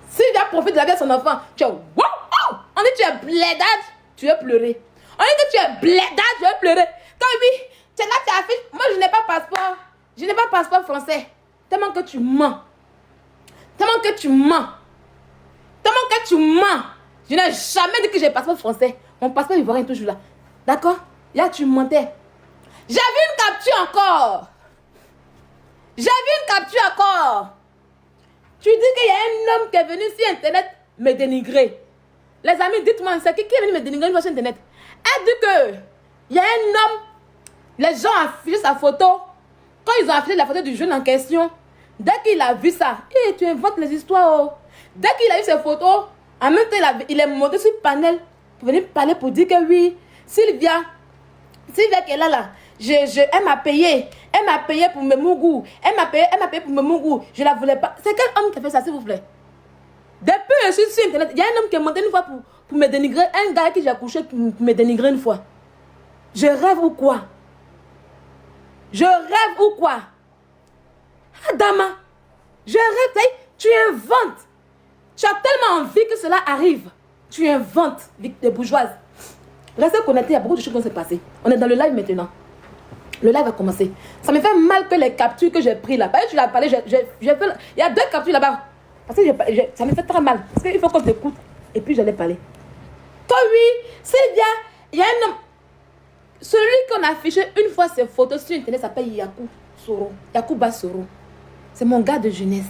S1: S'il va profiter de la vie de son enfant, tu es wow, wow. On dit que tu es blédade, tu veux pleurer. On dit que tu es blédade, tu veux pleurer. Toi, oui, tu es là, tu affiches. Moi, je n'ai pas passeport. Je n'ai pas passeport français. Tellement que tu mens. Tellement que tu mens. Tellement que tu mens. Je n'ai jamais dit que j'ai passeport français. Mon passeport ivoirien est toujours là. D'accord? Là, tu mentais. J'ai vu une capture encore. J'ai vu une capture encore. Tu dis qu'il y a un homme qui est venu sur Internet me dénigrer. Les amis, dites-moi, c'est qui est venu me dénigrer une fois sur Internet? Elle dit que il y a un homme, les gens ont affiché sa photo. Quand ils ont affiché la photo du jeune en question, dès qu'il a vu ça, tu inventes les histoires. Oh. Dès qu'il a vu ces photos, en même temps, il est monté sur le panel pour venir parler pour dire que oui, Sylvia qui est là, elle m'a payé. Elle m'a payé pour mes mougous. Elle m'a payé pour mes mougous. Je la voulais pas. C'est quel homme qui a fait ça, s'il vous plaît? Depuis que je suis sur Internet, il y a un homme qui est monté une fois pour me dénigrer. Un gars qui j'ai accouché pour me dénigrer une fois. Je rêve ou quoi? Je rêve ou quoi? Adama, je rêve. Tu inventes. Tu as tellement envie que cela arrive. Tu inventes, des bourgeoises. Restez connectés, il y a beaucoup de choses qui vont se passer. On est dans le live maintenant. Le live va commencer. Ça me fait mal que les captures que j'ai prises là. Tu l'as parlé, il y a 2 captures là-bas. Parce que ça me fait très mal. Parce qu'il faut qu'on t'écoute. Et puis j'allais parler. Toi, oui, Sylvia, il y a un homme. Celui qu'on a affiché une fois ses photos sur Internet s'appelle Yacouba Soro. C'est mon gars de jeunesse.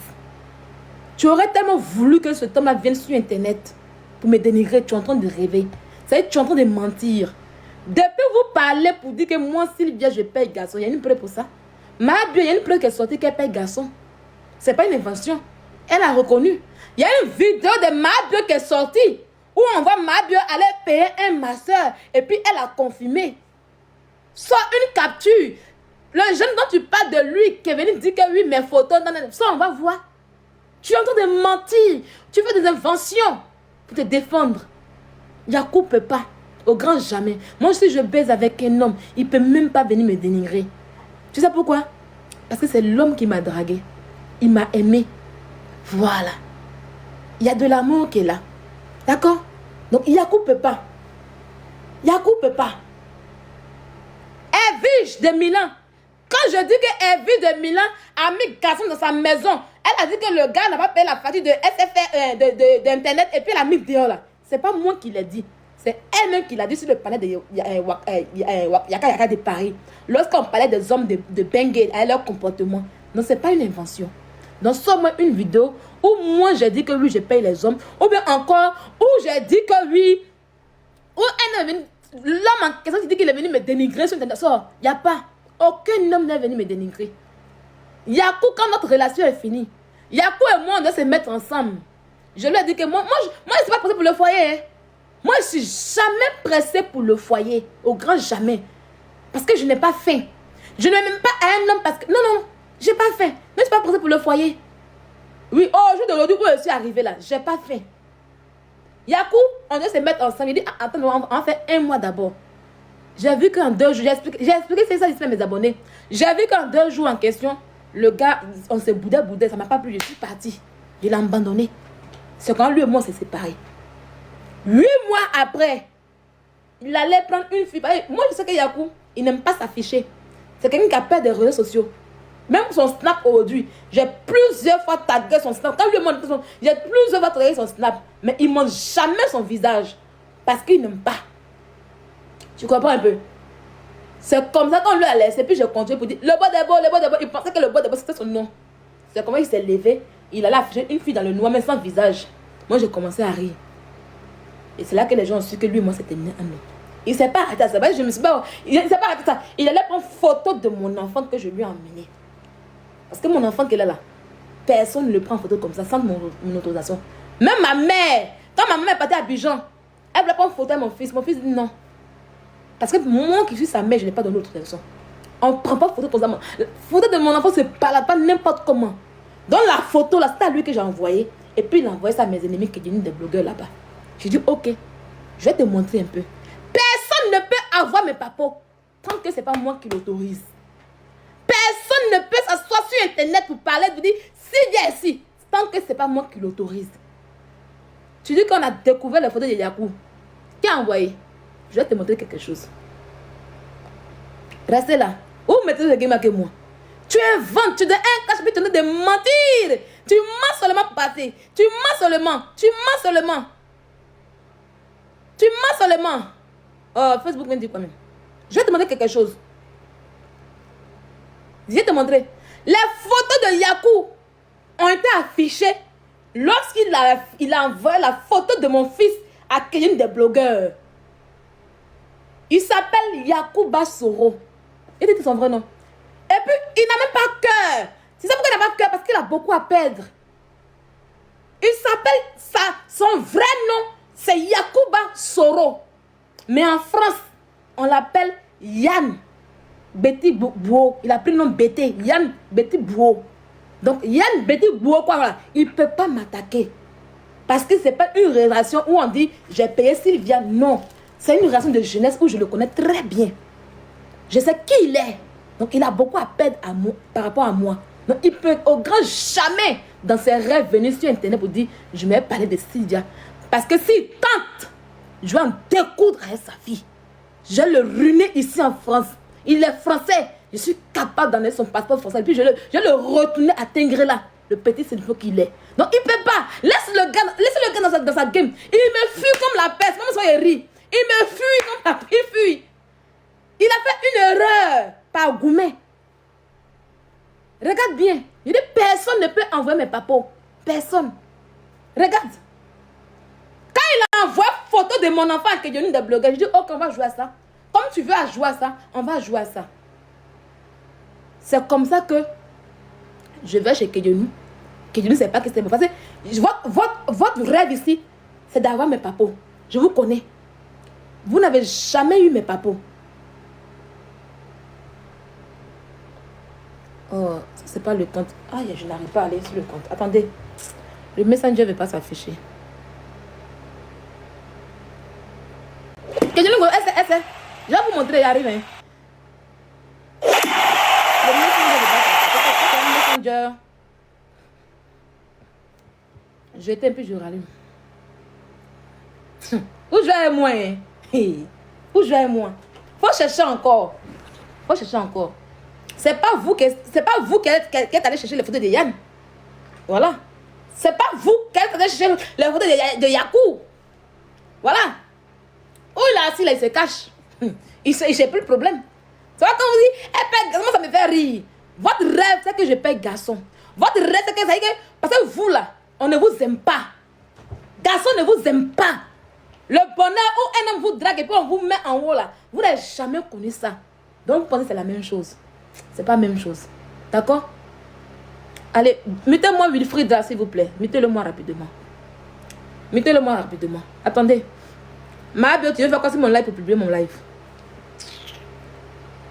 S1: Tu aurais tellement voulu que ce homme-là vienne sur Internet pour me dénigrer. Tu es en train de rêver. Ça veut dire que tu es en train de mentir. Depuis vous parlez pour dire que moi, Sylvia, je paye garçon. Il y a une preuve pour ça. Ma bio, il y a une preuve qui est sortie qu'elle paye garçon. Ce n'est pas une invention. Elle a reconnu. Il y a une vidéo de ma bio qui est sortie où on voit ma bio aller payer un masseur. Et puis elle a confirmé. Soit une capture. Le jeune dont tu parles de lui qui est venu dire que oui, mes photos, ça on va voir. Tu es en train de mentir. Tu fais des inventions pour te défendre. Yacoub ne peut pas. Au grand jamais. Moi, si je baise avec un homme, il ne peut même pas venir me dénigrer. Tu sais pourquoi? Parce que c'est l'homme qui m'a dragué. Il m'a aimé. Voilà. Il y a de l'amour qui est là. D'accord? Donc, Yakou peut pas. Yakou peut pas. Evige de Milan. Quand je dis que Evige de Milan a mis garçon dans sa maison, elle a dit que le gars n'a pas payé la facture de SFR, d'Internet, et puis elle a mis dehors là. C'est pas moi qui l'ai dit. C'est elle-même qui l'a dit sur le panel de Yaka Yaka de Paris. Lorsqu'on parlait des hommes de Bengay et leur comportement. Non, c'est pas une invention. Donc, soit une vidéo où moi j'ai dit que oui, je paye les hommes, ou bien encore où j'ai dit que oui, où l'homme en question qui dit qu'il est venu me dénigrer sur Internet. Il n'y a pas. Aucun homme n'est venu me dénigrer. Yakou, quand notre relation est finie, Yakou et moi, on doit se mettre ensemble. Je lui ai dit que moi je ne suis pas pressée pour le foyer. Hein. Moi, je ne suis jamais pressée pour le foyer. Au grand jamais. Parce que je n'ai pas faim. Je ne m'aime pas à un homme parce que... Non, je n'ai pas faim. Mais je ne suis pas pressée pour le foyer. Oui, au jour d'aujourd'hui où je suis arrivée là, je n'ai pas faim. Yakou, on doit se mettre ensemble. Il dit, attends, on va faire un mois d'abord. J'ai vu qu'en 2 jours, j'ai expliqué c'est ça ici à mes abonnés. J'ai vu qu'en 2 jours en question, le gars, on s'est boudé, ça ne m'a pas plu, je suis partie. Je l'ai abandonné. C'est quand lui et moi on s'est séparés. 8 mois après, il allait prendre une fille. Moi, je sais que Yakou, il n'aime pas s'afficher. C'est quelqu'un qui a peur des réseaux sociaux. Même son snap aujourd'hui, j'ai plusieurs fois tagué son snap. Quand lui montre j'ai plusieurs fois tagué son snap. Mais il ne montre jamais son visage. Parce qu'il n'aime pas. Tu comprends un peu? C'est comme ça qu'on lui a laissé. Puis je continue pour dire le bois des beaux. Il pensait que le bois des beaux c'était son nom. C'est comment il s'est levé. Il allait afficher une fille dans le noir, mais sans visage. Moi, j'ai commencé à rire. Et c'est là que les gens ont su que lui, moi, c'était un homme. Il ne s'est pas arrêté à ça. Je me suis pas... Il ne s'est pas arrêté à ça. Il allait prendre photo de mon enfant que je lui ai emmené. Parce que mon enfant qui est là, personne ne le prend en photo comme ça, sans mon autorisation. Même ma mère, quand ma mère est partie à Abidjan, elle voulait prendre photo de mon fils. Mon fils dit non. Parce que moi qui suis sa mère, je n'ai pas donné l'autorisation. On ne prend pas photo comme ça. La photo de mon enfant, c'est pas n'importe comment. Dans la photo, là, c'est à lui que j'ai envoyé. Et puis il a envoyé ça à mes ennemis qui deviennent des blogueurs là-bas. J'ai dit, ok, je vais te montrer un peu. Personne ne peut avoir mes papos tant que ce n'est pas moi qui l'autorise. Personne ne peut s'asseoir sur Internet pour parler, pour dire, si viens ici, tant que ce n'est pas moi qui l'autorise. Tu dis qu'on a découvert les photos de Yakou. Qui a envoyé? Je vais te montrer quelque chose. Restez là. Où mettez le game avec moi? Tu inventes, tu donnes un cache, puis tu es de mentir. Tu mens seulement pour passer. Tu mens seulement. Oh, Facebook vient dire quoi même? Je vais te montrer quelque chose. Je vais te montrer. Les photos de Yakou ont été affichées lorsqu'il a envoyé la photo de mon fils à quelqu'un des blogueurs. Il s'appelle Yacouba Soro. Il dit son vrai nom. Et puis, il n'a même pas cœur. C'est ça pourquoi il n'a pas cœur, parce qu'il a beaucoup à perdre. Il s'appelle son vrai nom, c'est Yacouba Soro. Mais en France, on l'appelle Yann Betty Bouo. Il a pris le nom Betty. Yann Betty Bouo. Donc, Yann Betty Bouo, quoi, voilà. Il ne peut pas m'attaquer. Parce que ce n'est pas une relation où on dit, j'ai payé Sylvia. Non. C'est une relation de jeunesse où je le connais très bien. Je sais qui il est. Donc, il a beaucoup à perdre par rapport à moi. Donc, il peut au grand jamais, dans ses rêves, venir sur Internet pour dire, je vais parler de Sylvia. Parce que s'il tente, je vais en découdre avec sa fille. Je vais le ruiner ici en France. Il est français. Je suis capable d'enlever son passeport français. Et puis, je vais le retourner à Tengrela. Le petit cerveau qu'il est. Donc, il ne peut pas. Laissez le gars dans sa game. Il me fuit comme la peste. Même si il rit. Il me fuit comme la peste. Il fuit. Il a fait une erreur par Goumet. Regarde bien. Il dit personne ne peut envoyer mes papos. Personne. Regarde. Quand il a envoyé photo de mon enfant à quelqu'un des blogueurs, je dis ok, on va jouer à ça. Comme tu veux jouer à ça, on va jouer à ça. C'est comme ça que je vais chez Kedjouni. Kedjouni ne sait pas que c'est mon passé. Votre rêve ici, c'est d'avoir mes papos. Je vous connais. Vous n'avez jamais eu mes papos. Oh, c'est pas le compte. Ah, je n'arrive pas à aller sur le compte. Attendez. Le Messenger ne veut pas s'afficher. Kedjouni, je vais vous montrer, il arrive. Hein. Le Messenger ne veut pas s'afficher. Le Messenger. Je étais un peu, je rallume. Où je vais moi? Hein? Où je vais moi? Faut chercher encore. Faut chercher encore. C'est pas vous qui êtes allé chercher les photos de Yann. Voilà. C'est pas vous qui êtes allé chercher les photos de Yakou. Voilà. Où il est assis là, il se cache. Il sait plus le problème. C'est pas comme vous dites, elle paye garçon, ça me fait rire. Votre rêve, c'est que je paye garçon. Votre rêve, c'est que ça dit que, parce que vous là, on ne vous aime pas. Garçon ne vous aime pas. Le bonheur où un homme vous drague et puis on vous met en haut là, vous n'avez jamais connu ça. Donc vous pensez que c'est la même chose. C'est pas la même chose. D'accord? Allez, mettez-moi Wilfried là, s'il vous plaît. Mettez-le-moi rapidement. Mettez-le-moi rapidement. Attendez. Mabio, tu veux faire quoi sur mon live pour publier mon live?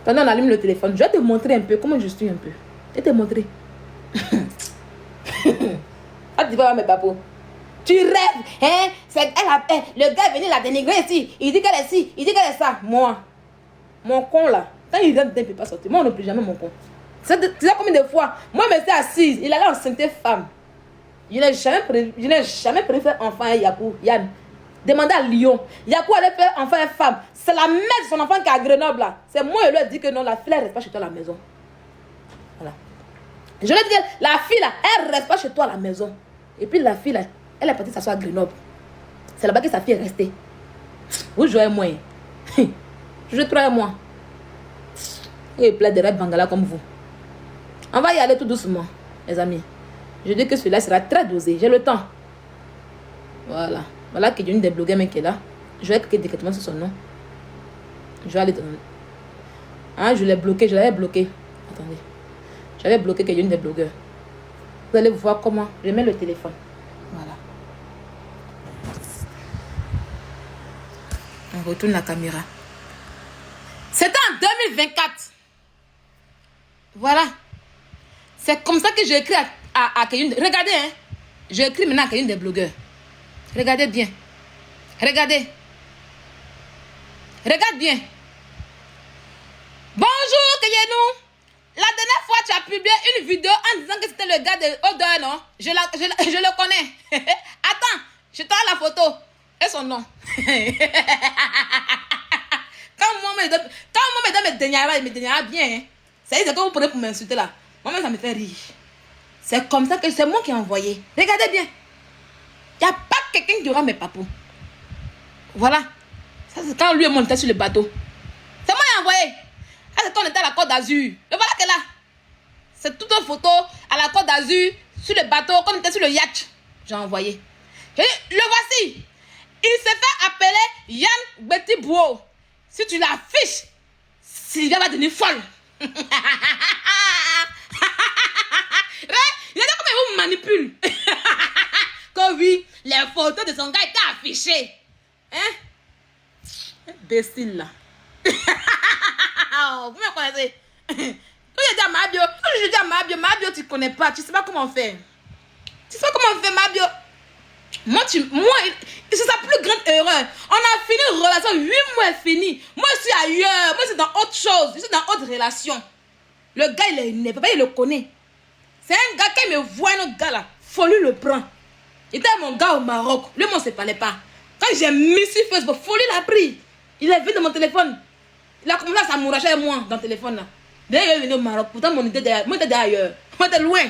S1: Attendez, on allume le téléphone. Je vais te montrer un peu comment je suis un peu. Je vais te montrer. Ah, tu vas mes papos. Tu rêves, hein? Le gars est venu la dénigrer ici. Il dit qu'elle est ci, il dit qu'elle est ça. Moi, mon con là, quand il rêve, il ne peut pas sortir. Moi, on ne peut jamais mon con. Tu sais combien de fois? Moi, je me suis assise. Il allait enceinte femme. Je n'ai jamais prévu faire enfant à Yakou, Yann. Demandez à Lyon. Yakou allait faire enfant à femme. C'est la mère de son enfant qui est à Grenoble là. C'est moi, je lui ai dit que non, la fille, elle ne reste pas chez toi à la maison. Voilà. Je lui ai dit que la fille là, elle ne reste pas chez toi à la maison. Et puis la fille là, elle est partie s'asseoir à Grenoble. C'est là-bas que sa fille est restée. Vous jouez moins. Je joue 3 mois. Et plein de rêves bangala comme vous. On va y aller tout doucement, mes amis. Je dis que celui-là sera très dosé. J'ai le temps. Voilà. Voilà qu'il y a une des blogueurs qui est là. Je vais cliquer directement sur son nom. Je vais aller dans... Ah, je l'ai bloqué. Je l'avais bloqué. Attendez. J'avais bloqué qu'il y a une des blogueurs. Vous allez voir comment. Je mets le téléphone. Voilà. On retourne la caméra. C'était en 2024. Voilà. C'est comme ça que j'ai écrit à Kayune. Regardez, hein. J'ai écrit maintenant à Kayune des blogueurs. Regardez bien. Regardez. Regarde bien. Bonjour, Kayenou. La dernière fois, tu as publié une vidéo en disant que c'était le gars de Odeur, non? Je le connais. Attends, je t'en la photo. Et son nom. Quand moi, me donne mes déniara, il me déniara bien. Hein. C'est ce que vous prenez pour m'insulter là. Moi-même, ça me fait rire. C'est comme ça que c'est moi qui ai envoyé. Regardez bien. Il n'y a pas quelqu'un qui aura mes papous. Voilà. Ça, c'est quand lui est monté sur le bateau. C'est moi qui ai envoyé. Ah, c'est quand on était à la Côte d'Azur. Le voilà que là. C'est toute une photo à la Côte d'Azur, sur le bateau, quand on était sur le yacht. J'ai envoyé. Et le voici. Il s'est fait appeler Yann Betty Bouo. Si tu l'affiches, Sylvia va devenir folle. Il y a comment il vous manipule. Que oui, les photos de son gars étaient affichées. Hein? Imbécile là. Vous me connaissez. Quand je dis à Mabio, tu connais pas, tu sais pas comment on fait. Tu sais pas comment on fait, Mabio. Moi, c'est sa plus grande erreur. On a fini une relation, 8 mois est fini. Moi, je suis ailleurs. Moi, c'est dans autre chose. Je suis dans autre relation. Le gars, il ne peut pas, il le connaît. C'est un gars qui me voit, un autre gars là. Faut lui le prendre. Il était mon gars au Maroc. Lui, moi, on ne se parlait pas. Quand j'ai mis sur Facebook, faut lui l'a pris. Il est venu dans mon téléphone. Il a commencé à s'amouracher avec moi dans le téléphone là. D'ailleurs, il est venu au Maroc. Pourtant, moi, j'étais d'ailleurs. Moi, j'étais loin.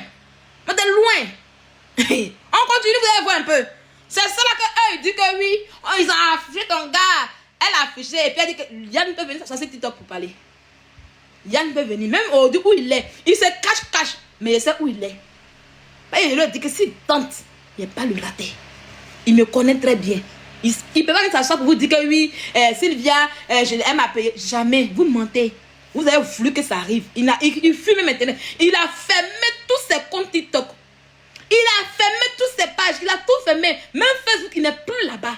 S1: On continue, vous allez voir un peu. C'est ça là que eux, ils disent que oui, oh, ils ont affiché ton gars. Elle a affiché et puis elle dit que Yann peut venir sur TikTok pour parler. Yann peut venir, même au où il est. Il se cache, mais il sait où il est. Il leur dit que s'il tente, il n'est pas le rater. Il me connaît très bien. Il ne peut pas venir s'asseoir pour vous dire que oui, Sylvia, elle m'a payé. Jamais, vous mentez. Vous avez voulu que ça arrive. Il fume maintenant. Il a fermé tous ses comptes TikTok. Il a fermé toutes ses pages. Il a tout fermé. Même Facebook, il n'est plus là-bas.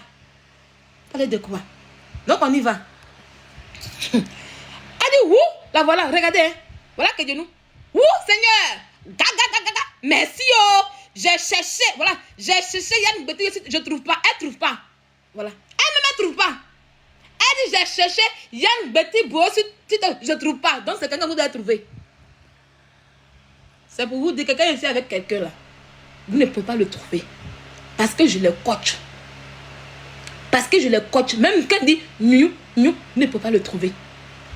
S1: Parlez de quoi? Donc, on y va. Elle dit, ouh, là, voilà, regardez. Hein. Voilà que Dieu nous. Ouh, Seigneur. Gaga. Merci, oh. J'ai cherché. Voilà. J'ai cherché Yann Betty. Je ne trouve pas. Elle ne trouve pas. Voilà. Elle ne me trouve pas. Elle dit, j'ai cherché Yann Betty Bouo. Je ne trouve pas. Donc, c'est quelqu'un que vous devez trouver. C'est pour vous dire que quelqu'un ici avec quelqu'un là. Vous ne pouvez pas le trouver. Parce que je le coach. Parce que je le coach. Même quand il dit New, ne peut pas le trouver.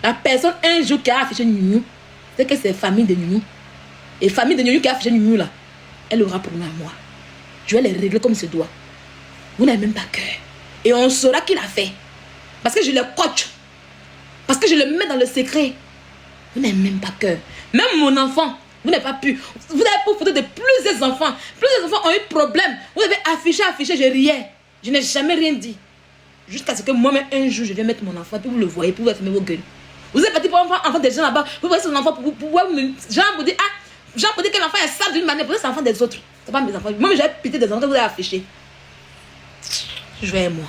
S1: La personne, un jour, qui a affiché New, c'est que c'est famille de New. Et famille de New qui a affiché New là, elle aura pour moi. Je vais les régler comme il se doit. Vous n'avez même pas cœur. Et on saura qui l'a fait. Parce que je le coach. Parce que je le mets dans le secret. Vous n'avez même pas cœur. Même mon enfant, vous n'avez pas pu. Vous avez pour photo de plusieurs enfants. Plusieurs enfants ont eu problème. Vous avez affiché, je riais. Je n'ai jamais rien dit. Jusqu'à ce que moi-même, un jour, je vais mettre mon enfant, puis vous le voyez, puis vous allez fermer vos gueules. Vous êtes parti pour enfant des gens là-bas. Vous voyez son enfant, pour Jean vous dit, Jean vous dit que l'enfant est sale d'une manière. Vous êtes enfant des autres. C'est pas mes enfants. Moi, j'ai pitié des enfants que vous avez affichés. Je vais moi.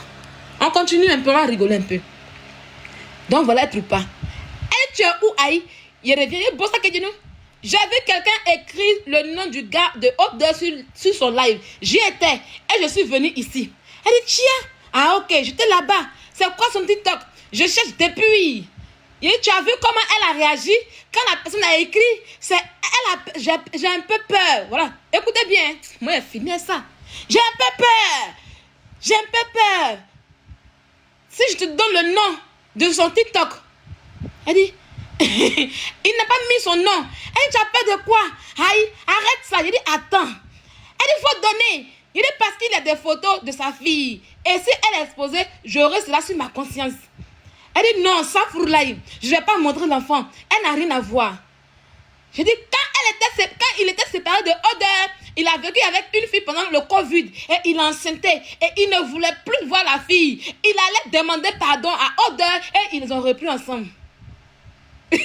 S1: On continue un peu, on va rigoler un peu. Donc voilà, être pas. Et tu es où, Aïe? Il revient, il bosse à Kedjeno. J'ai vu quelqu'un écrire le nom du gars de haute sur son live. J'y étais et je suis venue ici. Elle dit, tiens, ah ok, j'étais là-bas. C'est quoi son TikTok? Je cherche depuis. Et tu as vu comment elle a réagi quand la personne a écrit? J'ai un peu peur. Voilà, écoutez bien. Moi, j'ai filmé ça. J'ai un peu peur. J'ai un peu peur. Si je te donne le nom de son TikTok, elle dit, il n'a pas mis son nom. Elle dit, tu as peur de quoi? Aïe, arrête ça. Il dit, attends. Elle dit, il faut donner. Il dit, parce qu'il y a des photos de sa fille. Et si elle est exposée, j'aurai cela sur ma conscience. Elle dit, non, ça pour live. Je ne vais pas montrer l'enfant. Elle n'a rien à voir. Je dis, quand il était séparé de Odeur, il a vécu avec une fille pendant le Covid et il enceintait et il ne voulait plus voir la fille. Il allait demander pardon à Odeur et ils ont repris ensemble. Il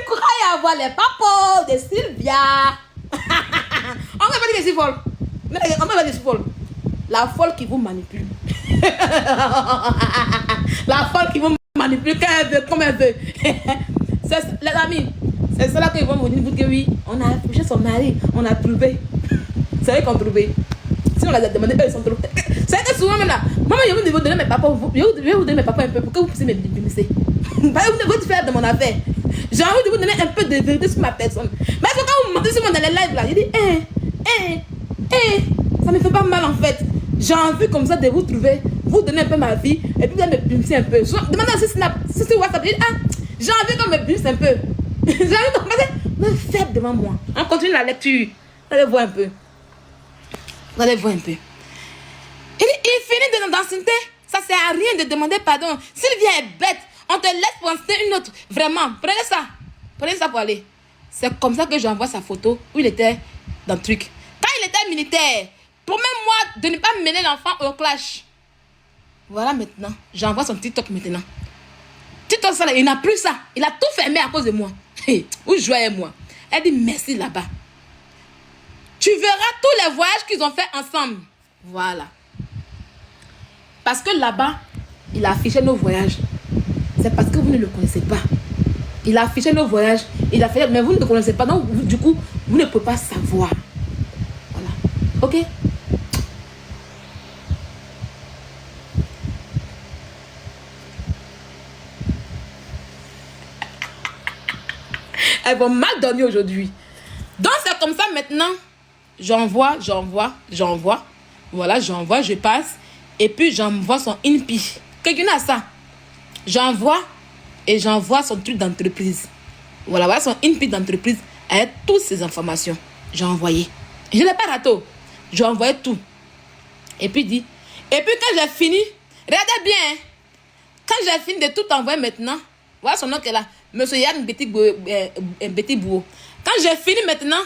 S1: croyait avoir les papos de Sylvia. On va pas dire que c'est folle. On va pas dire que c'est folle. La folle qui vous manipule. La folle qui vous manipule quand elle veut, comme elle veut. Les amis, c'est cela qu'ils vont vous dire que oui, on a accouché son mari, on a trouvé. C'est eux qu'on a trouvé. Si on les a demandé, eux ils sont trouvés. C'est que souvent même là, maman, je vais vous donner mes papas, je vais vous donner mes papas un peu pour que vous puissiez me démisser. Vous devez faire de mon affaire. J'ai envie de vous donner un peu de vérité sur ma personne. Mais quand vous montez sur moi dans les lives là, je dis, ça me fait pas mal en fait. J'ai envie comme ça de vous trouver, vous donner un peu ma vie et puis vous allez me pimper un peu. Demandez si Snap, si c'est WhatsApp, je dis, j'ai envie qu'on me pimpe un peu. J'ai envie de commencer, me faire devant moi. On continue la lecture. Vous allez voir un peu. Vous allez voir un peu. Il finit d'ancienneté. Ça sert à rien de demander pardon. Sylvia est bête. On te laisse penser une autre. Vraiment, prenez ça. Prenez ça pour aller. C'est comme ça que j'envoie sa photo où il était dans le truc. Quand il était militaire, promets-moi de ne pas mener l'enfant au clash. Voilà maintenant. J'envoie son TikTok maintenant. TikTok, ça, il n'a plus ça. Il a tout fermé à cause de moi. Où je jouais moi. Elle dit merci là-bas. Tu verras tous les voyages qu'ils ont fait ensemble. Voilà. Parce que là-bas, il a affiché nos voyages. C'est parce que vous ne le connaissez pas. Il a affiché nos voyages. Il a fait, mais vous ne le connaissez pas. Donc, du coup, vous ne pouvez pas savoir. Voilà. Ok? Elles vont mal dormir aujourd'hui. Donc, c'est comme ça maintenant. J'envoie. Voilà, j'envoie, je passe. Et puis, j'envoie son INPI. Quelqu'un a ça. J'envoie et j'envoie son truc d'entreprise. Voilà son INPI d'entreprise avec toutes ces informations. J'ai envoyé. Je n'ai pas raté. J'ai envoyé tout. Et puis, dit. Et puis, quand j'ai fini, regardez bien. Hein, quand j'ai fini de tout envoyer maintenant, voilà son nom qui est là. Monsieur Yann Betty Bouo. Quand j'ai fini maintenant,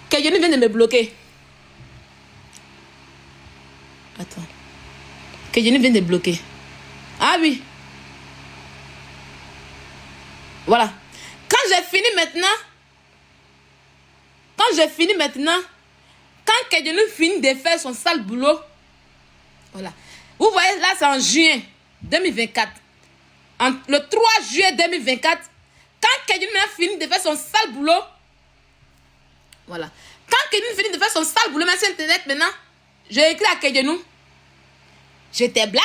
S1: quelqu'un vient de me bloquer. Attends. Quelqu'un vient de me bloquer. Ah oui. Voilà. Quand j'ai fini maintenant, quand quelqu'un finit de faire son sale boulot, voilà. Vous voyez, là, c'est en juin 2024. Le 3 juillet 2024, quand quelqu'un a fini de faire son sale boulot, voilà. Quand quelqu'un finit de faire son sale boulot, mais sur Internet maintenant, j'ai écrit à quelqu'un, je t'ai blagué.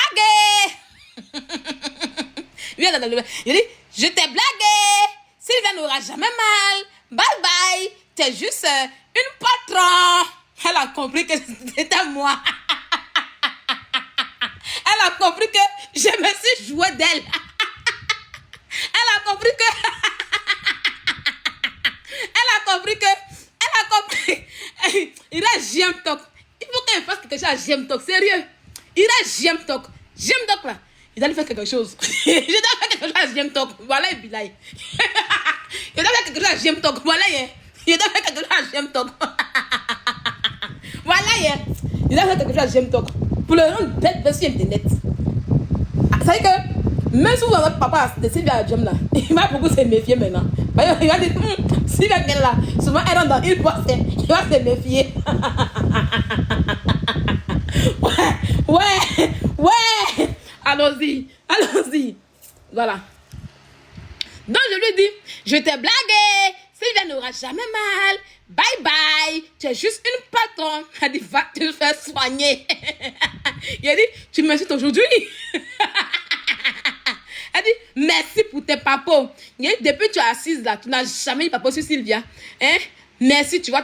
S1: Il dit, je t'ai blagué. Sylvia n'aura jamais mal. Bye bye. T'es juste une patron. Elle a compris que c'était moi. Elle a compris que je me suis joué d'elle. Elle a compris que... Elle a compris. Il reste JM Talk. Il faut qu'elle fasse quelque chose à JM Talk. Sérieux. Il reste JM Talk. JM Talk là. Il doit lui faire quelque chose. Je dois faire quelque chose à JM Talk. Voilà, Bilay. Il doit faire quelque chose à JM Talk. Voilà, il doit faire quelque chose à JM Talk. Voilà, il doit faire quelque chose à JM Talk. Pour le rendre bête sur Internet. Ça veut dire que même si votre papa de Sylvia Jam là, il va beaucoup se méfier maintenant. Il va dire, Sylvia qu'elle là, souvent elle rentre dans une boîte, il va se méfier. Ouais. Allons-y. Voilà. Donc je lui dis, je t'ai blagué. Sylvia n'aura jamais mal. Bye bye. Tu es juste une patron. Elle dit, va te faire soigner. Il a dit, tu m'insultes aujourd'hui. Elle dit, merci pour tes papos. Il a dit, depuis que tu es assise là, tu n'as jamais eu papo sur Sylvia. Hein? Merci, tu vas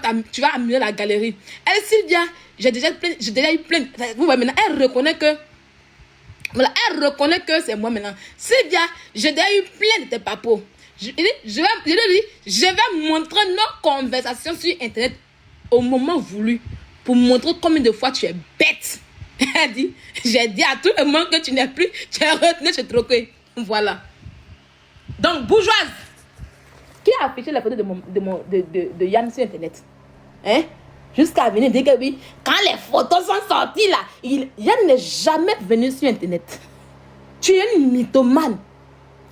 S1: amener la galerie. Elle, Sylvia, j'ai déjà eu plein. Vous voyez maintenant, elle reconnaît que. Voilà, elle reconnaît que c'est moi maintenant. Sylvia, j'ai déjà eu plein de tes papos. Je vais montrer nos conversations sur Internet au moment voulu pour montrer combien de fois tu es bête. Elle dit, j'ai dit à tout le monde que tu n'es plus, tu es retenu, tu es troqué. Voilà. Donc, bourgeoise, qui a affiché la photo de Yann sur Internet? Hein? Jusqu'à venir dire que oui, quand les photos sont sorties là, Yann n'est jamais venu sur Internet. Tu es une mythomane.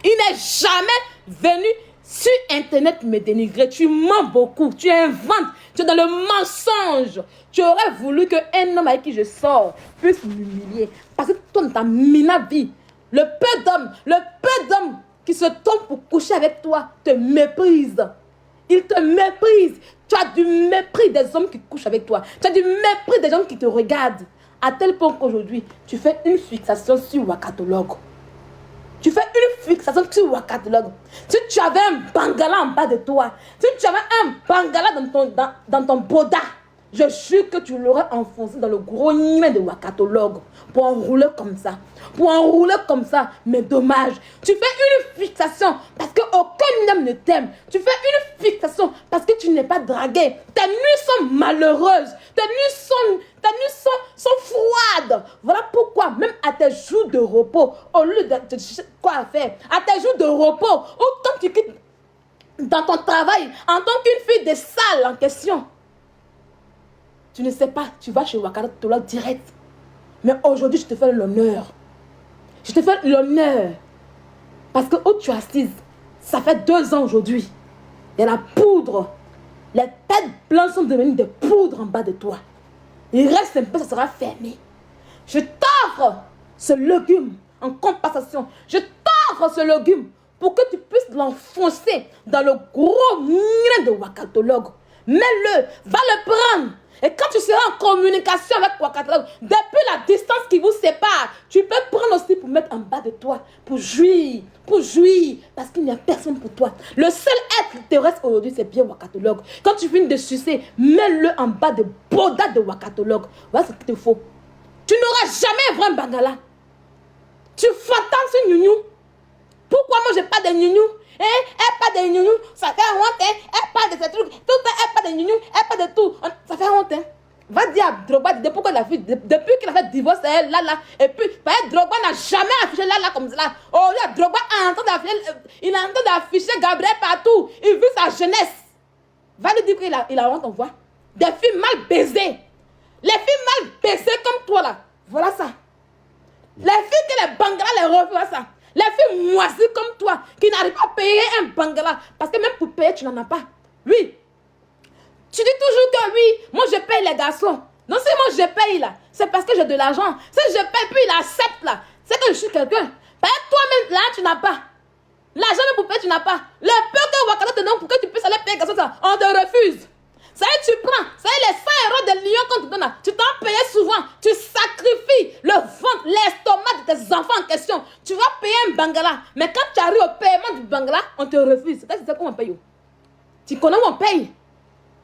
S1: Il n'est jamais venu sur Internet me dénigrer. Tu mens beaucoup, tu inventes, tu es dans le mensonge. Tu aurais voulu qu'un homme avec qui je sors puisse m'humilier. Parce que toi, dans ta mina vie, le peu d'hommes qui se tombent pour coucher avec toi te méprisent. Ils te méprisent. Tu as du mépris des hommes qui couchent avec toi. Tu as du mépris des gens qui te regardent. À tel point qu'aujourd'hui, tu fais une fixation sur Wakatologue. Tu fais une fixation sur Wakatologue. Si tu avais un bangala en bas de toi, si tu avais un bangala dans ton boda, je jure que tu l'aurais enfoncé dans le gros nid de Wakatologue pour enrouler comme ça. Mais dommage. Tu fais une fixation parce qu'aucun homme ne t'aime. Tu fais une fixation parce que tu n'es pas dragué. Tes nuits sont malheureuses. Tes nuits sont froides. Voilà pourquoi, même à tes jours de repos, au lieu de quoi faire, à tes jours de repos, ou quand tu quittes dans ton travail, en tant qu'une fille des salles en question, tu ne sais pas, tu vas chez Wakatologue direct. Mais aujourd'hui, je te fais l'honneur. Je te fais l'honneur. Parce que où tu es assise, ça fait 2 ans aujourd'hui. Il y a la poudre. Les têtes blanches sont devenues des poudres en bas de toi. Il reste un peu, ça sera fermé. Je t'offre ce légume en compensation. Je t'offre ce légume pour que tu puisses l'enfoncer dans le gros nid de Wakatologue. Mets-le, va le prendre. Et quand tu seras en communication avec Wakatologue, depuis la distance qui vous sépare, tu peux prendre aussi pour mettre en bas de toi, pour jouir, parce qu'il n'y a personne pour toi. Le seul être qui te reste aujourd'hui, c'est bien Wakatologue. Quand tu finis de sucer, mets-le en bas de boda de Wakatologue. Voilà ce qu'il te faut. Tu n'auras jamais vrai bangala. Tu fantasmes sur Gnougnou. Pourquoi moi j'ai pas de Gnougnou? Elle pas de Gnougnou, ça fait honte, elle parle de ces trucs, tout le temps elle parle de Gnougnou, elle parle de tout, ça fait honte. Va dire à Drogba, depuis qu'il a fait divorce, elle là, et puis, Drogba n'a jamais affiché là, comme ça. Oh, là, Drogba il est en train d'afficher Gabriel partout, il vit sa jeunesse. Va lui dire qu'il a honte, on voit. Des filles mal baisées. Les filles mal baisées comme toi là, voilà ça. Les filles que les bangalas les refusent, voilà ça. Les filles moisies comme toi, qui n'arrivent pas à payer un bangala, parce que même pour payer, tu n'en as pas. Oui. Tu dis toujours que oui, moi je paye les garçons. Non, si moi je paye là, c'est parce que j'ai de l'argent. Si je paye, puis il accepte là, c'est que je suis quelqu'un. Parce que toi-même, là, tu n'as pas. L'argent même pour payer, tu n'as pas. Le peu que Wakata te donne pour que tu puisses aller payer les garçons, on te refuse. Ça y est, tu prends. Ça y est, les 100 € de Lyon qu'on te donne là, tu t'en payes souvent. Tu sacrifies le ventre, l'estomac de de tes enfants en question. Tu vas payer un bangala. Mais quand tu arrives au paiement du bangala, on te refuse. C'est comment on paye. Tu connais où on paye?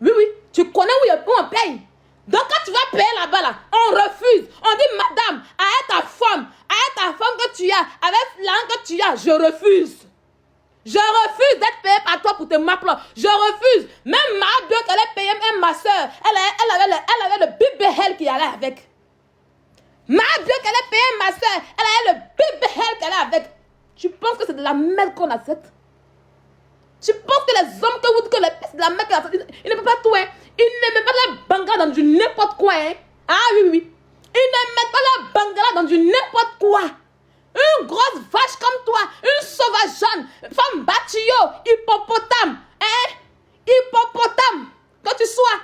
S1: Oui, oui. Tu connais où on paye? Donc quand tu vas payer là-bas, là, on refuse. On dit, madame, avec ta femme que tu as, avec l'argent que tu as, je refuse. Je refuse d'être payé par toi pour te m'appeler. Je refuse. Même ma deux qu'elle est payée, même ma soeur, elle avait le bébé hell qui allait avec. Ma Dieu qu'elle est payée, ma soeur, elle a le bébé hell qu'elle a avec. Tu penses que c'est de la merde qu'on accepte? Tu penses que les hommes que vous dites que c'est de la merde qu'on accepte? Ils ne peuvent pas tout, hein. Ils ne mettent pas la bangala dans du n'importe quoi, hein. Ah oui, oui. Ils ne mettent pas la bangala dans du n'importe quoi. Une grosse vache comme toi, une sauvageonne, femme bâtillot, hippopotame, hein? Hippopotame. Que tu sois,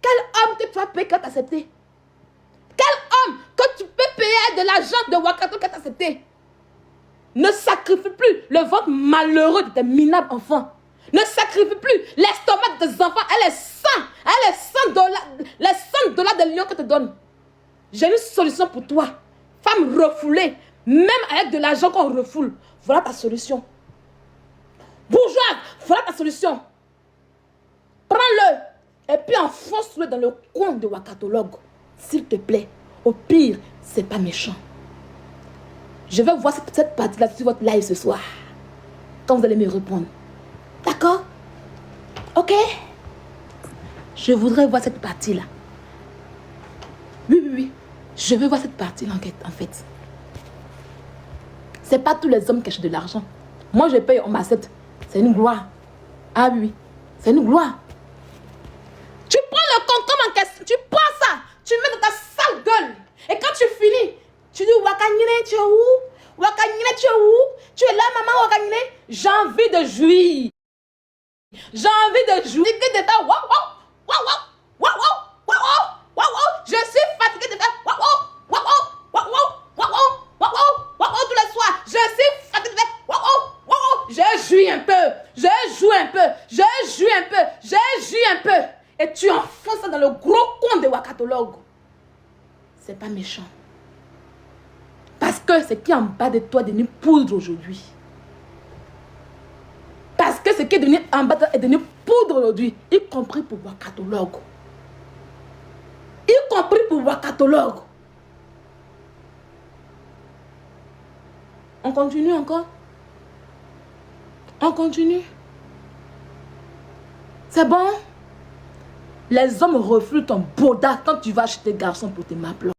S1: quel homme que tu vas payer quand t'accepter? Quel homme que tu peux payer de l'argent de Wakato que tu as accepté? Ne sacrifie plus le ventre malheureux de tes minables enfants. Ne sacrifie plus l'estomac de tes enfants. Elle est 100 dollars, les 100 dollars de lion que te donne. J'ai une solution pour toi. Femme refoulée, même avec de l'argent qu'on refoule. Voilà ta solution. Bourgeoise, voilà ta solution. Prends-le et puis enfonce-le dans le coin de Wakatologue. S'il te plaît, au pire, c'est pas méchant. Je vais voir cette partie-là sur votre live ce soir. Quand vous allez me répondre. D'accord? Ok? Je voudrais voir cette partie-là. Oui, oui, oui. Je veux voir cette partie-là en fait. C'est pas tous les hommes qui achètent de l'argent. Moi, je paye, on m'accepte. C'est une gloire. Ah oui, oui. C'est une gloire. Tu prends le concombre en question, tu prends ça. Tu mets dans ta sale gueule. Et quand tu finis, tu dis Wakanyine, tu es où? Wakanyine, tu es où? Tu es là, maman Wakanyine? J'ai envie de jouir. J'ai envie de jouir. Que de faire waouh, waouh, waouh, waouh, waouh, waouh, waouh. Je suis fatiguée de faire waouh, waouh, waouh, waouh, waouh, waouh, waouh, tous les soirs. Je suis fatiguée de faire waouh, waouh. Je jouis un peu. Je joue un peu. Je joue un peu. Je joue un peu. Et tu enfonces ça dans le gros coin de Wakatologue. C'est pas méchant. Parce que ce qui est en bas de toi est devenu poudre aujourd'hui. Parce que ce qui est devenu en bas de toi est devenu poudre aujourd'hui. Y compris pour Wakatologue. Y compris pour Wakatologue. On continue encore? On continue? C'est bon? Les hommes refusent ton boda quand tu vas acheter garçon pour tes maplons.